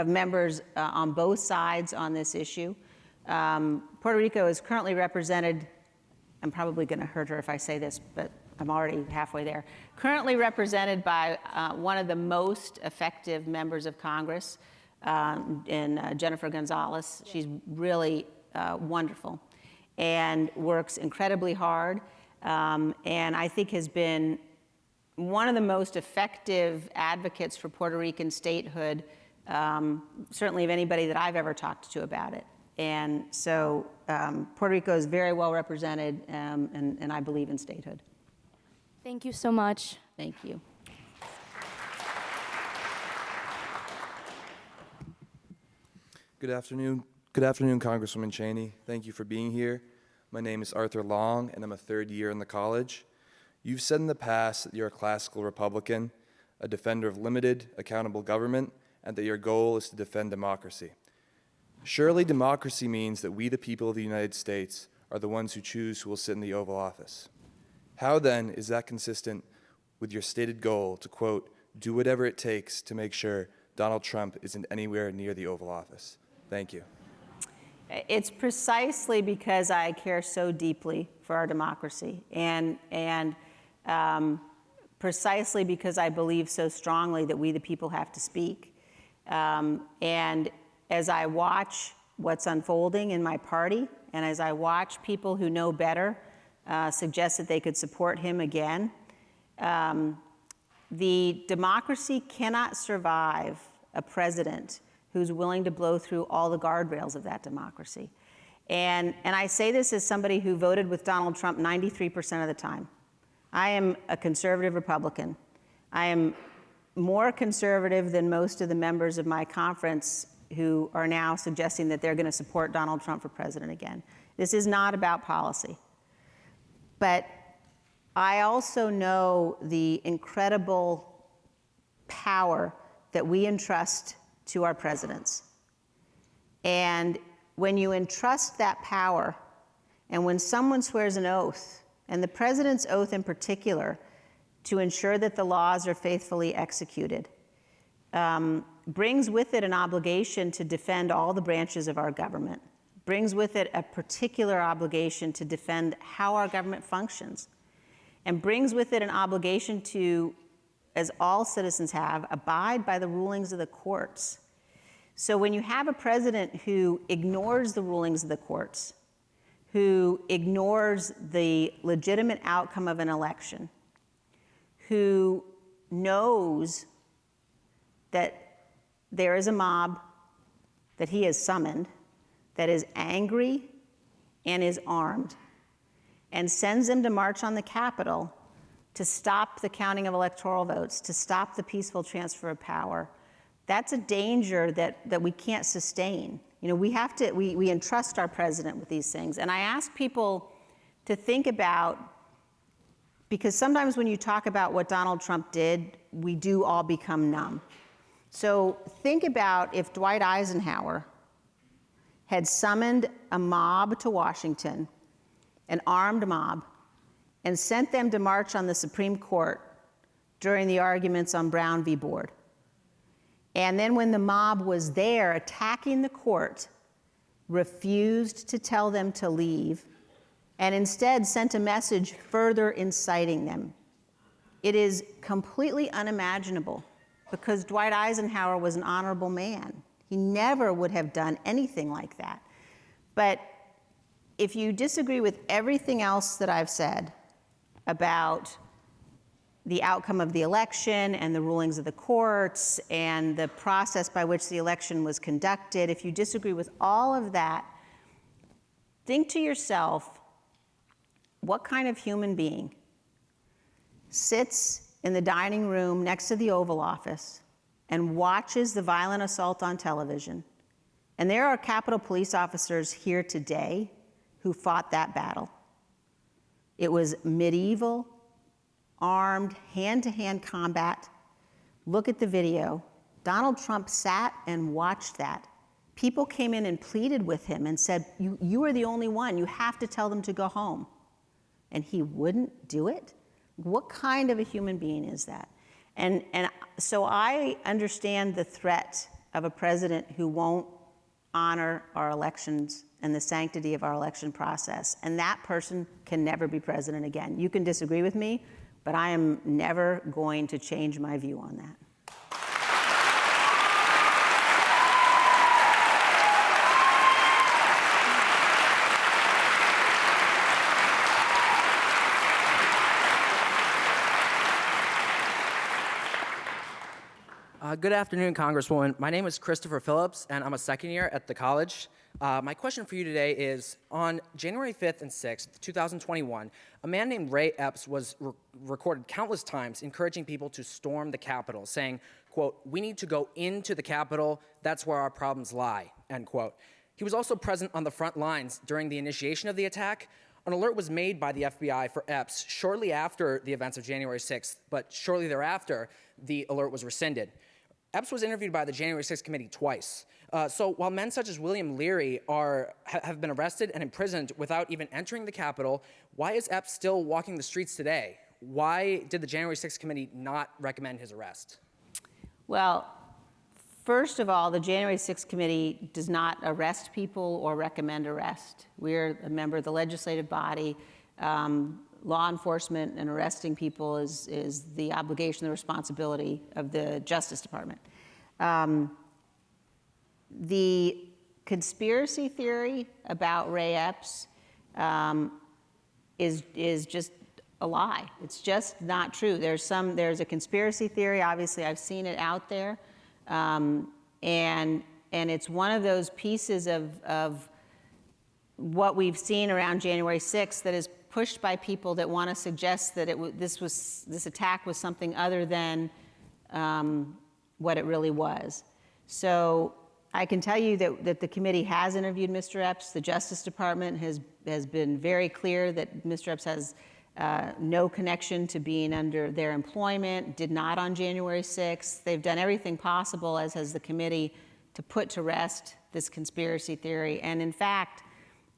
members on both sides on this issue. Puerto Rico is currently represented, I'm probably going to hurt her if I say this, but I'm already halfway there, currently represented by one of the most effective members of Congress, in Jennifer Gonzalez. She's really wonderful and works incredibly hard. And I think has been one of the most effective advocates for Puerto Rican statehood, certainly of anybody that I've ever talked to about it. And so Puerto Rico is very well represented, and I believe in statehood. Thank you so much. Thank you. Good afternoon. Good afternoon, Congresswoman Cheney. Thank you for being here. My name is Arthur Long, and I'm a third year in the college. You've said in the past that you're a classical Republican, a defender of limited, accountable government, and that your goal is to defend democracy. Surely democracy means that we, the people of the United States, are the ones who choose who will sit in the Oval Office. How then is that consistent with your stated goal to, quote, do whatever it takes to make sure Donald Trump isn't anywhere near the Oval Office? Thank you. It's precisely because I care so deeply for our democracy, and precisely because I believe so strongly that we, the people, have to speak. And as I watch what's unfolding in my party, and as I watch people who know better suggest that they could support him again, the democracy cannot survive a president who's willing to blow through all the guardrails of that democracy. And I say this as somebody who voted with Donald Trump 93% of the time. I am a conservative Republican. I am more conservative than most of the members of my conference who are now suggesting that they're going to support Donald Trump for president again. This is not about policy. But I also know the incredible power that we entrust to our presidents. And when you entrust that power, and when someone swears an oath, and the president's oath in particular, to ensure that the laws are faithfully executed, brings with it an obligation to defend all the branches of our government, brings with it a particular obligation to defend how our government functions, and brings with it an obligation to, as all citizens have, abide by the rulings of the courts. So when you have a president who ignores the rulings of the courts, who ignores the legitimate outcome of an election, who knows that there is a mob that he has summoned that is angry and is armed, and sends them to march on the Capitol to stop the counting of electoral votes, to stop the peaceful transfer of power, that's a danger that we can't sustain. You know, we entrust our president with these things. And I ask people to think about, because sometimes when you talk about what Donald Trump did, we do all become numb. So think about if Dwight Eisenhower had summoned a mob to Washington, an armed mob, and sent them to march on the Supreme Court during the arguments on Brown v. Board. And then when the mob was there attacking the court, refused to tell them to leave, and instead sent a message further inciting them. It is completely unimaginable, because Dwight Eisenhower was an honorable man. He never would have done anything like that. But if you disagree with everything else that I've said about the outcome of the election and the rulings of the courts and the process by which the election was conducted, if you disagree with all of that, think to yourself, what kind of human being sits in the dining room next to the Oval Office and watches the violent assault on television? And there are Capitol Police officers here today who fought that battle. It was medieval, armed, hand-to-hand combat. Look at the video. Donald Trump sat and watched that. People came in and pleaded with him and said, you are the only one. You have to tell them to go home. And he wouldn't do it? What kind of a human being is that? And so I understand the threat of a president who won't honor our elections and the sanctity of our election process. And that person can never be president again. You can disagree with me, but I am never going to change my view on that. Good afternoon, Congresswoman. My name is Christopher Phillips, and I'm a second year at the college. My question for you today is, on January 5th and 6th, 2021, a man named Ray Epps was recorded countless times encouraging people to storm the Capitol, saying, quote, "We need to go into the Capitol, that's where our problems lie," end quote. He was also present on the front lines during the initiation of the attack. An alert was made by the FBI for Epps shortly after the events of January 6th, but shortly thereafter, the alert was rescinded. Epps was interviewed by the January 6th committee twice. So while men such as William Leary have been arrested and imprisoned without even entering the Capitol, why is Epps still walking the streets today? Why did the January 6th committee not recommend his arrest? Well, first of all, the January 6th committee does not arrest people or recommend arrest. We're a member of the legislative body. Law enforcement and arresting people is the obligation, the responsibility of the Justice Department. The conspiracy theory about Ray Epps is just a lie. It's just not true. There's a conspiracy theory. Obviously, I've seen it out there, and it's one of those pieces of what we've seen around January 6th that is pushed by people that want to suggest that this attack was something other than what it really was. So I can tell you that the committee has interviewed Mr. Epps. The Justice Department has been very clear that Mr. Epps has no connection to being under their employment, did not on January 6th. They've done everything possible, as has the committee, to put to rest this conspiracy theory. And in fact,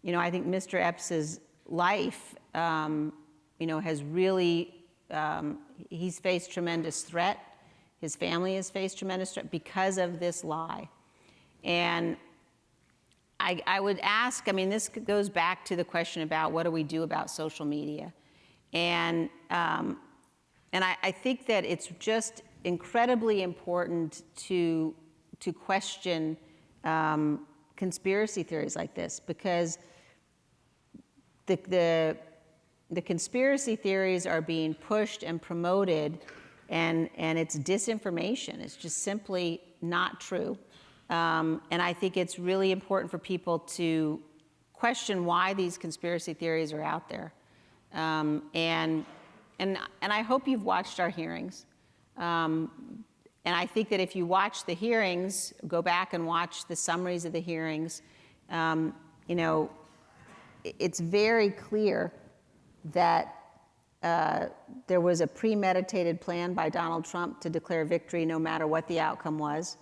I think Mr. Epps's life, has really, he's faced tremendous threat. His family has faced tremendous threat because of this lie. And I would ask, this goes back to the question about what do we do about social media. And I think that it's just incredibly important to question conspiracy theories like this, because the conspiracy theories are being pushed and promoted, and it's disinformation. It's just simply not true. And I think it's really important for people to question why these conspiracy theories are out there. And I hope you've watched our hearings. And I think that if you watch the hearings, go back and watch the summaries of the hearings, it's very clear that there was a premeditated plan by Donald Trump to declare victory no matter what the outcome was.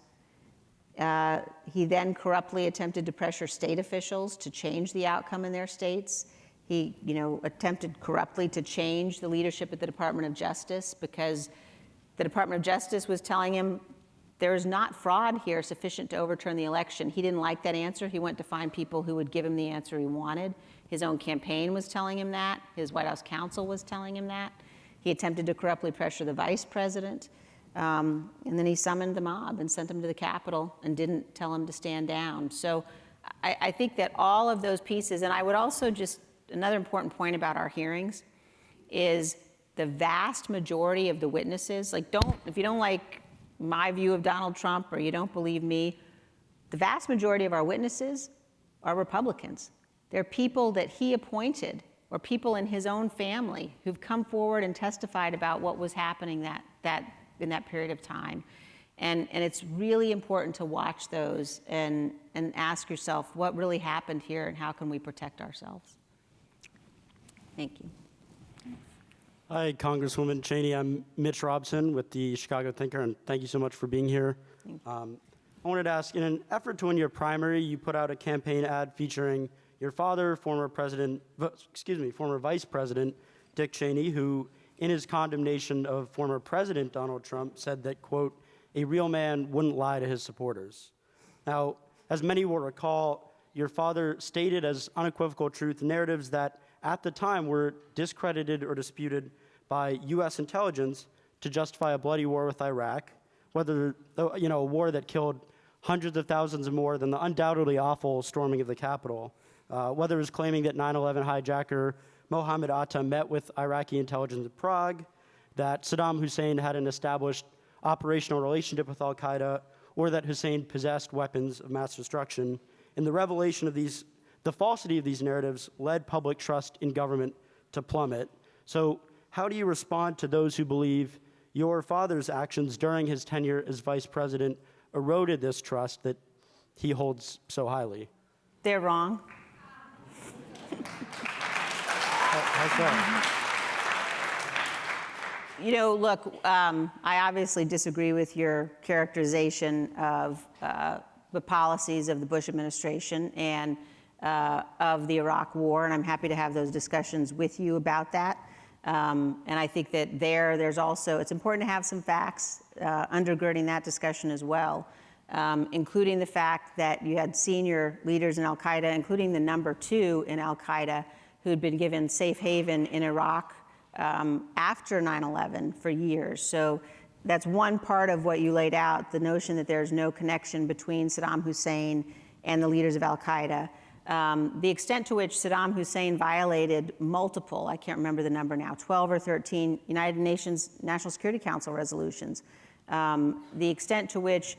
He then corruptly attempted to pressure state officials to change the outcome in their states. He, attempted corruptly to change the leadership at the Department of Justice, because the Department of Justice was telling him there is not fraud here sufficient to overturn the election. He didn't like that answer. He went to find people who would give him the answer he wanted. His own campaign was telling him that. His White House counsel was telling him that. He attempted to corruptly pressure the vice president. And then he summoned the mob and sent him to the Capitol and didn't tell him to stand down. So I think that all of those pieces, and I would also just, another important point about our hearings is the vast majority of the witnesses, if you don't like my view of Donald Trump or you don't believe me, the vast majority of our witnesses are Republicans. They're people that he appointed or people in his own family who've come forward and testified about what was happening in that period of time. And it's really important to watch those and ask yourself what really happened here and how can we protect ourselves. Thank you. Hi, Congresswoman Cheney. I'm Mitch Robson with the Chicago Thinker, and thank you so much for being here. I wanted to ask, in an effort to win your primary, you put out a campaign ad featuring your father, former Vice President Dick Cheney, who, in his condemnation of former President Donald Trump, said that, quote, "a real man wouldn't lie to his supporters." Now, as many will recall, your father stated as unequivocal truth narratives that at the time were discredited or disputed by U.S. intelligence to justify a bloody war with Iraq, whether, a war that killed hundreds of thousands more than the undoubtedly awful storming of the Capitol, whether it was claiming that 9/11 hijacker Mohammed Atta met with Iraqi intelligence in Prague, that Saddam Hussein had an established operational relationship with al-Qaeda, or that Hussein possessed weapons of mass destruction. And the revelation of the falsity of these narratives led public trust in government to plummet. So how do you respond to those who believe your father's actions during his tenure as vice president eroded this trust that he holds so highly? They're wrong. Look, I obviously disagree with your characterization of the policies of the Bush administration and of the Iraq War, and I'm happy to have those discussions with you about that. And I think that there's also, it's important to have some facts undergirding that discussion as well, including the fact that you had senior leaders in al-Qaeda, including the number 2 in al-Qaeda, who'd been given safe haven in Iraq after 9/11 for years. So that's one part of what you laid out, the notion that there's no connection between Saddam Hussein and the leaders of al-Qaeda. The extent to which Saddam Hussein violated multiple, I can't remember the number now, 12 or 13 United Nations National Security Council resolutions. The extent to which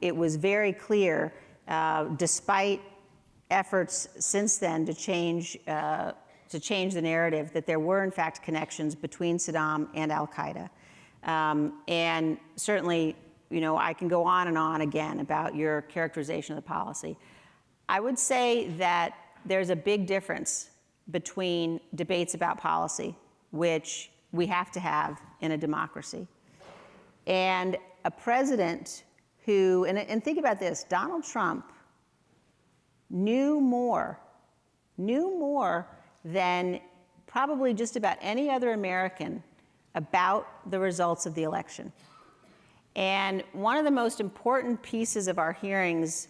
it was very clear, despite efforts since then to change the narrative, that there were in fact connections between Saddam and Al-Qaeda. And certainly, I can go on and on again about your characterization of the policy. I would say that there's a big difference between debates about policy, which we have to have in a democracy, and a president who, and think about this, Donald Trump knew more than probably just about any other American about the results of the election. And one of the most important pieces of our hearings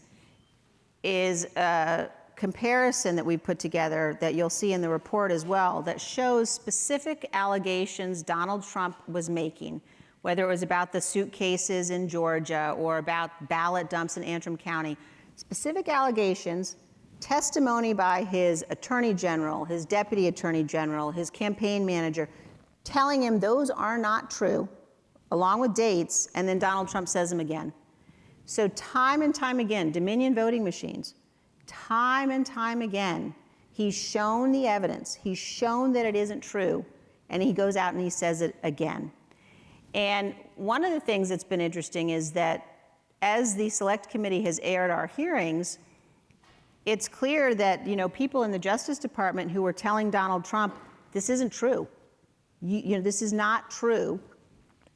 is a comparison that we put together that you'll see in the report as well that shows specific allegations Donald Trump was making, whether it was about the suitcases in Georgia or about ballot dumps in Antrim County. Specific allegations, testimony by his attorney general, his deputy attorney general, his campaign manager, telling him those are not true, along with dates, and then Donald Trump says them again. So time and time again, Dominion voting machines, time and time again, he's shown the evidence, he's shown that it isn't true, and he goes out and he says it again. And one of the things that's been interesting is that as the Select Committee has aired our hearings, it's clear that people in the Justice Department who were telling Donald Trump, this isn't true, this is not true,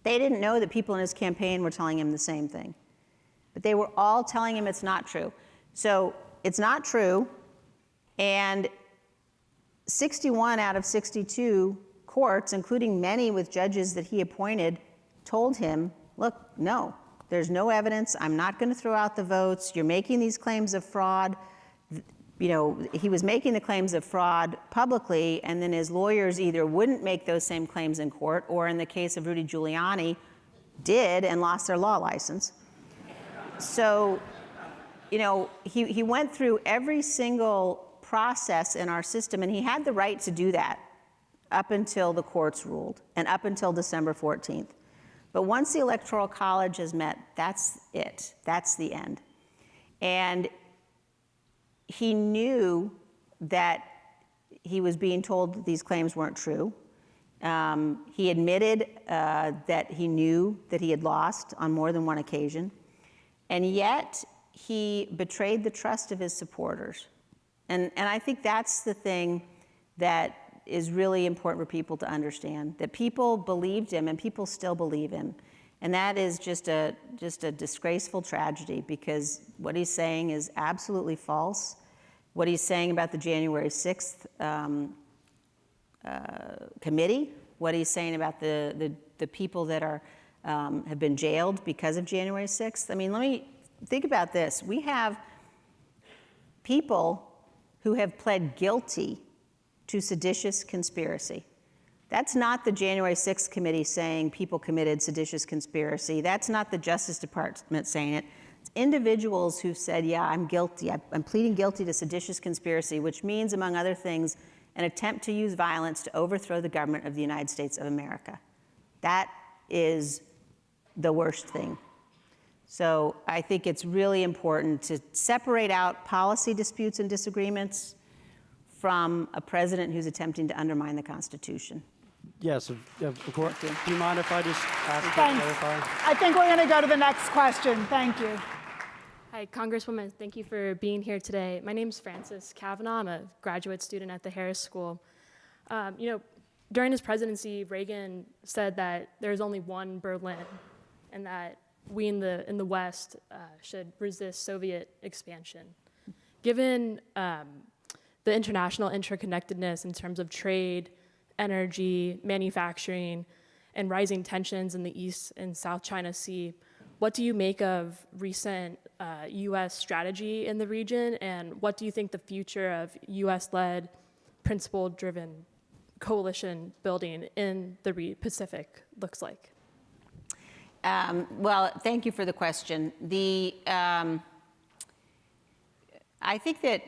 they didn't know that people in his campaign were telling him the same thing. But they were all telling him it's not true. So it's not true, and 61 out of 62 courts, including many with judges that he appointed, told him, look, no, there's no evidence, I'm not going to throw out the votes, you're making these claims of fraud. He was making the claims of fraud publicly, and then his lawyers either wouldn't make those same claims in court, or in the case of Rudy Giuliani, did and lost their law license. So, he went through every single process in our system, and he had the right to do that up until the courts ruled, and up until December 14th. But once the Electoral College has met, that's it. That's the end. And he knew that he was being told that these claims weren't true. He admitted that he knew that he had lost on more than one occasion. And yet, he betrayed the trust of his supporters. And I think that's the thing that is really important for people to understand, that people believed him and people still believe him. And that is just a disgraceful tragedy, because what he's saying is absolutely false. What he's saying about the January 6th committee, what he's saying about the people that have been jailed because of January 6th. I mean, let me think about this. We have people who have pled guilty to seditious conspiracy. That's not the January 6th committee saying people committed seditious conspiracy. That's not the Justice Department saying it. It's individuals who said, yeah, I'm guilty. I'm pleading guilty to seditious conspiracy, which means, among other things, an attempt to use violence to overthrow the government of the United States of America. That is the worst thing. So I think it's really important to separate out policy disputes and disagreements from a president who's attempting to undermine the Constitution. Yes, of course. Do you mind if I just ask to Thanks. clarify? I think we're going to go to the next question. Thank you. Hi, Congresswoman. Thank you for being here today. My name's Frances Kavanaugh. I'm a graduate student at the Harris School. During his presidency, Reagan said that there's only one Berlin, and that we in the West should resist Soviet expansion. Given the international interconnectedness in terms of trade, energy, manufacturing, and rising tensions in the East and South China Sea, what do you make of recent U.S. strategy in the region, and what do you think the future of U.S.-led, principle-driven coalition building in the Pacific looks like? Well, thank you for the question. I think that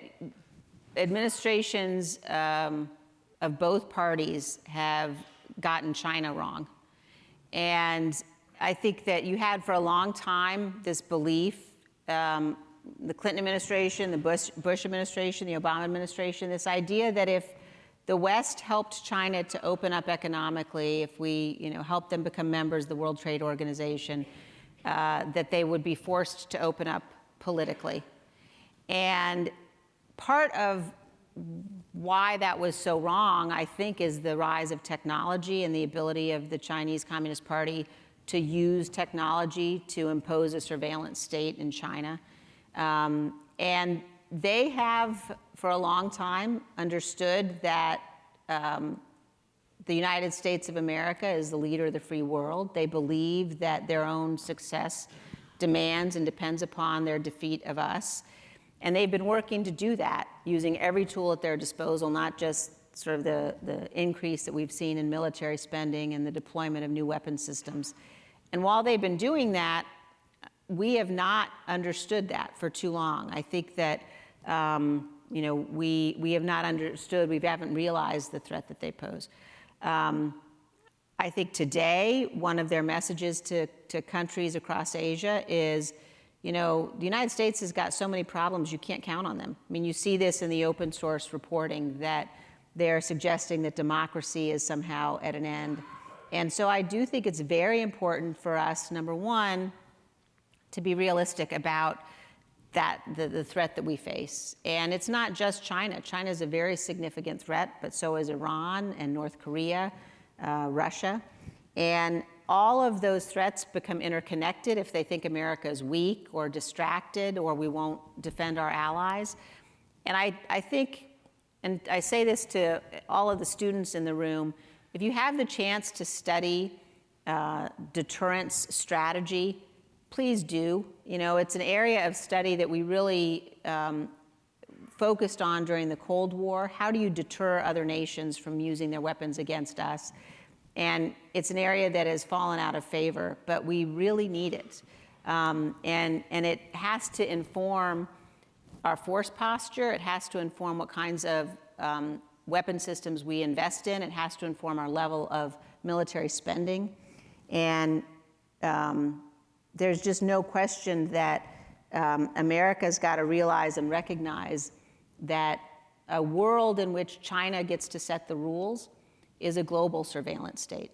administrations of both parties have gotten China wrong. And I think that you had for a long time this belief, the Clinton administration, the Bush administration, the Obama administration, this idea that if the West helped China to open up economically, if we helped them become members of the World Trade Organization, that they would be forced to open up politically. And part of why that was so wrong, I think, is the rise of technology and the ability of the Chinese Communist Party to use technology to impose a surveillance state in China. And they have, for a long time, understood that the United States of America is the leader of the free world. They believe that their own success demands and depends upon their defeat of us. And they've been working to do that, using every tool at their disposal, not just sort of the increase that we've seen in military spending and the deployment of new weapon systems. And while they've been doing that, we have not understood that for too long. I think that we have not understood, we haven't realized the threat that they pose. I think today, one of their messages to countries across Asia is, the United States has got so many problems, you can't count on them. I mean, you see this in the open source reporting that they're suggesting that democracy is somehow at an end. And so I do think it's very important for us, number one, to be realistic about the threat that we face. And it's not just China. China is a very significant threat, but so is Iran and North Korea, Russia. And all of those threats become interconnected if they think America is weak or distracted or we won't defend our allies. And I think, and I say this to all of the students in the room, if you have the chance to study deterrence strategy, please do. It's an area of study that we really focused on during the Cold War. How do you deter other nations from using their weapons against us? And it's an area that has fallen out of favor, but we really need it. And it has to inform our force posture. It has to inform what kinds of weapon systems we invest in. It has to inform our level of military spending. And there's just no question that America's got to realize and recognize that a world in which China gets to set the rules is a global surveillance state.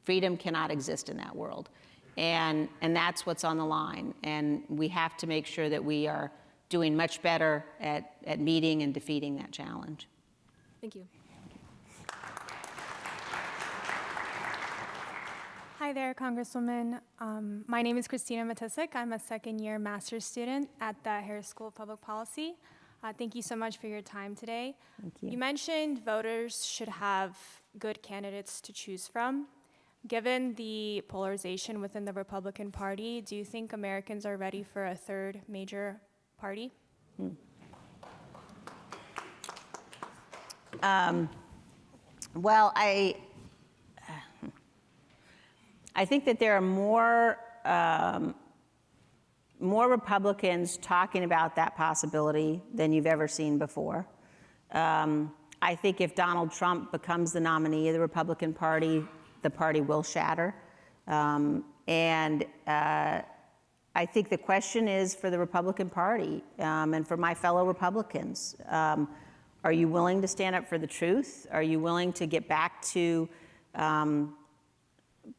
Freedom cannot exist in that world. And that's what's on the line. And we have to make sure that we are doing much better at meeting and defeating that challenge. Thank you. Hi there, Congresswoman. My name is Christina Matisik. I'm a second-year master's student at the Harris School of Public Policy. Thank you so much for your time today. Thank you. You mentioned voters should have good candidates to choose from. Given the polarization within the Republican Party, do you think Americans are ready for a third major party? Well, I think that there are more Republicans talking about that possibility than you've ever seen before. I think if Donald Trump becomes the nominee of the Republican Party, the party will shatter. And I think the question is for the Republican Party and for my fellow Republicans. Are you willing to stand up for the truth? Are you willing to get back to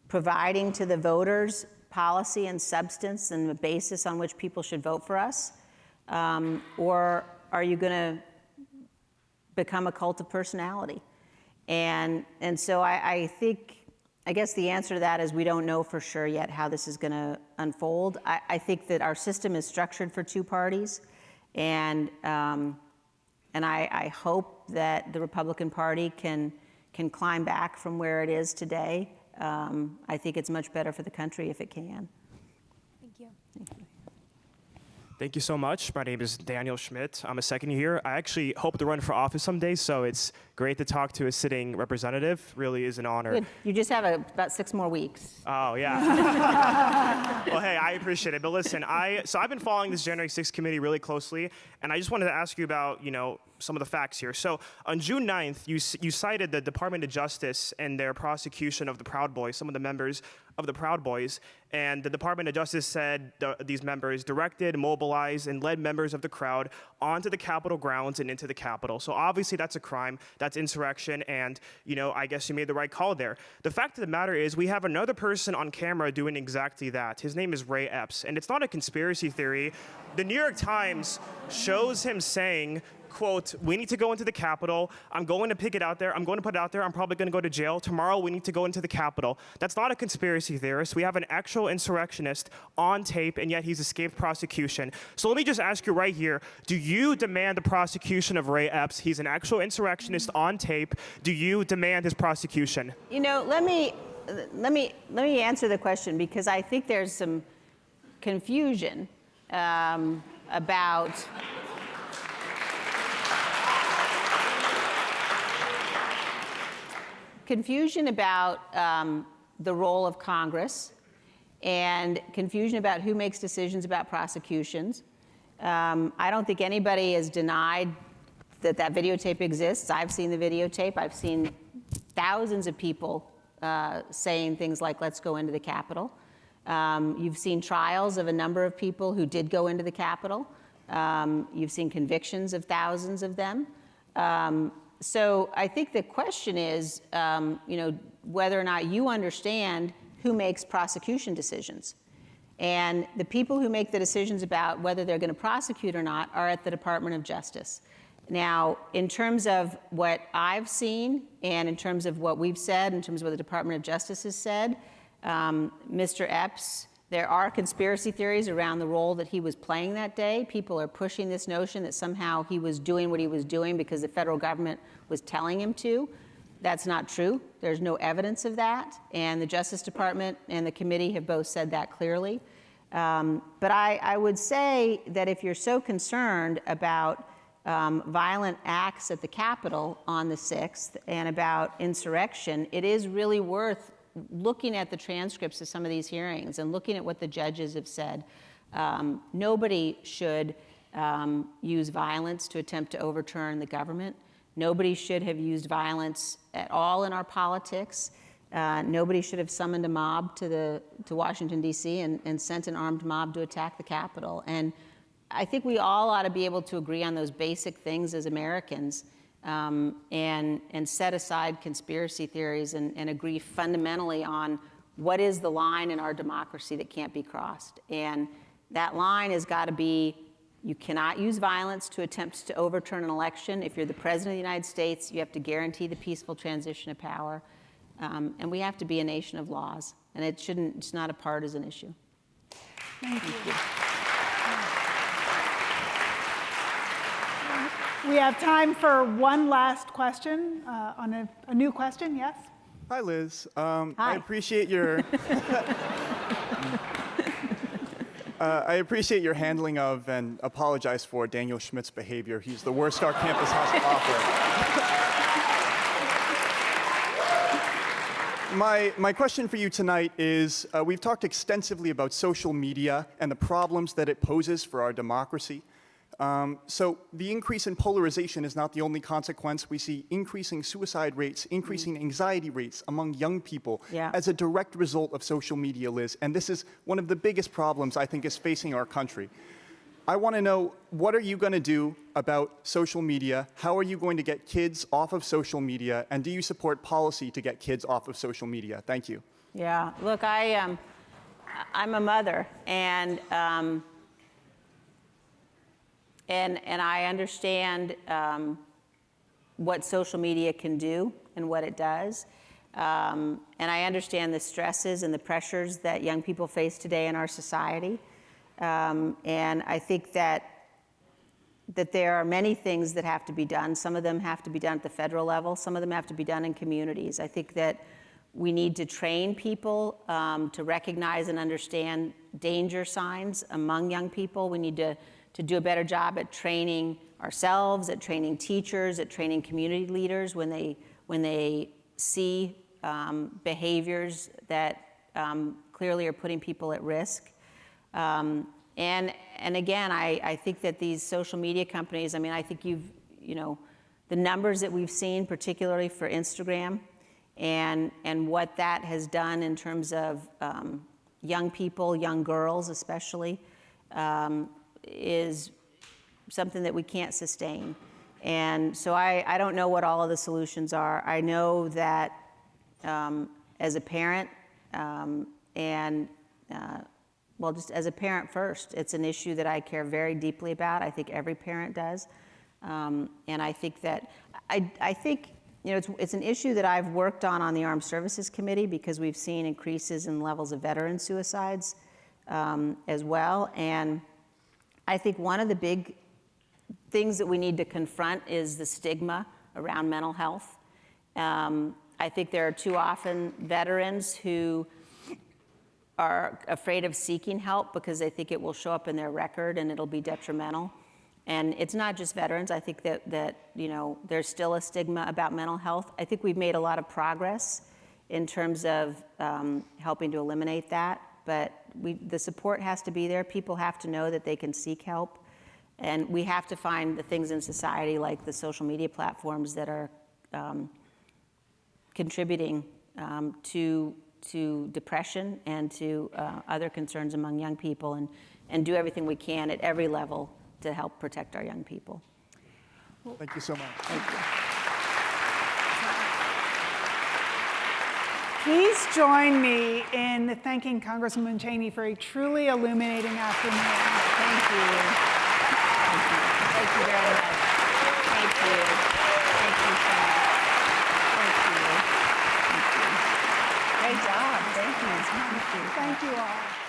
providing to the voters policy and substance and the basis on which people should vote for us? Or are you going to become a cult of personality? And so I guess the answer to that is we don't know for sure yet how this is going to unfold. I think that our system is structured for two parties, and I hope that the Republican Party can climb back from where it is today. I think it's much better for the country if it can. Thank you. Thank you. Thank you so much. My name is Daniel Schmidt. I'm a second year. I actually hope to run for office someday, so it's great to talk to a sitting representative. Really is an honor. Good. You just have about 6 more weeks. Oh, yeah. Well, hey, I appreciate it. But listen, so I've been following this January 6th committee really closely, and I just wanted to ask you about, some of the facts here. So on June 9th, you cited the Department of Justice and their prosecution of the Proud Boys, some of the members of the Proud Boys, and the Department of Justice said these members directed, mobilized, and led members of the crowd onto the Capitol grounds and into the Capitol. So obviously that's a crime, that's insurrection, and I guess you made the right call there. The fact of the matter is we have another person on camera doing exactly that. His name is Ray Epps, and it's not a conspiracy theory. The New York Times shows him saying, quote, we need to go into the Capitol. I'm going to pick it out there. I'm going to put it out there. I'm probably going to go to jail. Tomorrow we need to go into the Capitol. That's not a conspiracy theorist. We have an actual insurrectionist on tape, and yet he's escaped prosecution. So let me just ask you right here, do you demand the prosecution of Ray Epps? He's an actual insurrectionist on tape. Do you demand his prosecution? Let me answer the question, because I think there's some confusion about the role of Congress and confusion about who makes decisions about prosecutions. I don't think anybody has denied that videotape exists. I've seen the videotape. I've seen thousands of people saying things like, let's go into the Capitol. You've seen trials of a number of people who did go into the Capitol. You've seen convictions of thousands of them. So I think the question is, whether or not you understand who makes prosecution decisions. And the people who make the decisions about whether they're going to prosecute or not are at the Department of Justice. Now, in terms of what I've seen and in terms of what we've said, in terms of what the Department of Justice has said, Mr. Epps, there are conspiracy theories around the role that he was playing that day. People are pushing this notion that somehow he was doing what he was doing because the federal government was telling him to. That's not true. There's no evidence of that. And the Justice Department and the committee have both said that clearly. But I would say that if you're so concerned about violent acts at the Capitol on the 6th and about insurrection, it is really worth looking at the transcripts of some of these hearings and looking at what the judges have said. Nobody should use violence to attempt to overturn the government. Nobody should have used violence at all in our politics. Nobody should have summoned a mob to Washington, D.C. and sent an armed mob to attack the Capitol. And I think we all ought to be able to agree on those basic things as Americans, and set aside conspiracy theories and agree fundamentally on what is the line in our democracy that can't be crossed. And that line has got to be, you cannot use violence to attempt to overturn an election. If you're the President of the United States, you have to guarantee the peaceful transition of power. And we have to be a nation of laws. And it's not a partisan issue. Thank you. We have time for one last question on a new question. Yes? Hi, Liz. Hi. I appreciate your I appreciate your handling of and apologize for Daniel Schmidt's behavior. He's the worst our campus has to offer. My question for you tonight is, we've talked extensively about social media and the problems that it poses for our democracy. So the increase in polarization is not the only consequence. We see increasing suicide rates, increasing anxiety rates among young people as a direct result of social media, Liz. And this is one of the biggest problems I think is facing our country. I want to know, what are you going to do about social media? How are you going to get kids off of social media? And do you support policy to get kids off of social media? Thank you. Yeah, look, I'm a mother, and I understand what social media can do and what it does. And I understand the stresses and the pressures that young people face today in our society. And I think that there are many things that have to be done. Some of them have to be done at the federal level. Some of them have to be done in communities. I think that we need to train people to recognize and understand danger signs among young people. We need to do a better job at training ourselves, at training teachers, at training community leaders when they see behaviors that clearly are putting people at risk. And again, I think that these social media companies, I mean, I think the numbers that we've seen, particularly for Instagram, and what that has done in terms of young people, young girls especially, is something that we can't sustain. And so I don't know what all of the solutions are. I know that as a parent, well, just as a parent first, it's an issue that I care very deeply about. I think every parent does. And I think that, I think, it's an issue that I've worked on the Armed Services Committee because we've seen increases in levels of veteran suicides as well. And I think one of the big things that we need to confront is the stigma around mental health. I think there are too often veterans who are afraid of seeking help because they think it will show up in their record and it'll be detrimental. And it's not just veterans. I think that there's still a stigma about mental health. I think we've made a lot of progress in terms of helping to eliminate that, but the support has to be there. People have to know that they can seek help. And we have to find the things in society like the social media platforms that are contributing to depression and to other concerns among young people, and do everything we can at every level to help protect our young people. Thank you so much. Thank you. Please join me in thanking Congresswoman Cheney for a truly illuminating afternoon. Thank you. Thank you very much. Thank you. Thank you so much. Thank you. Thank you. Great job. Thank you. Thank you all.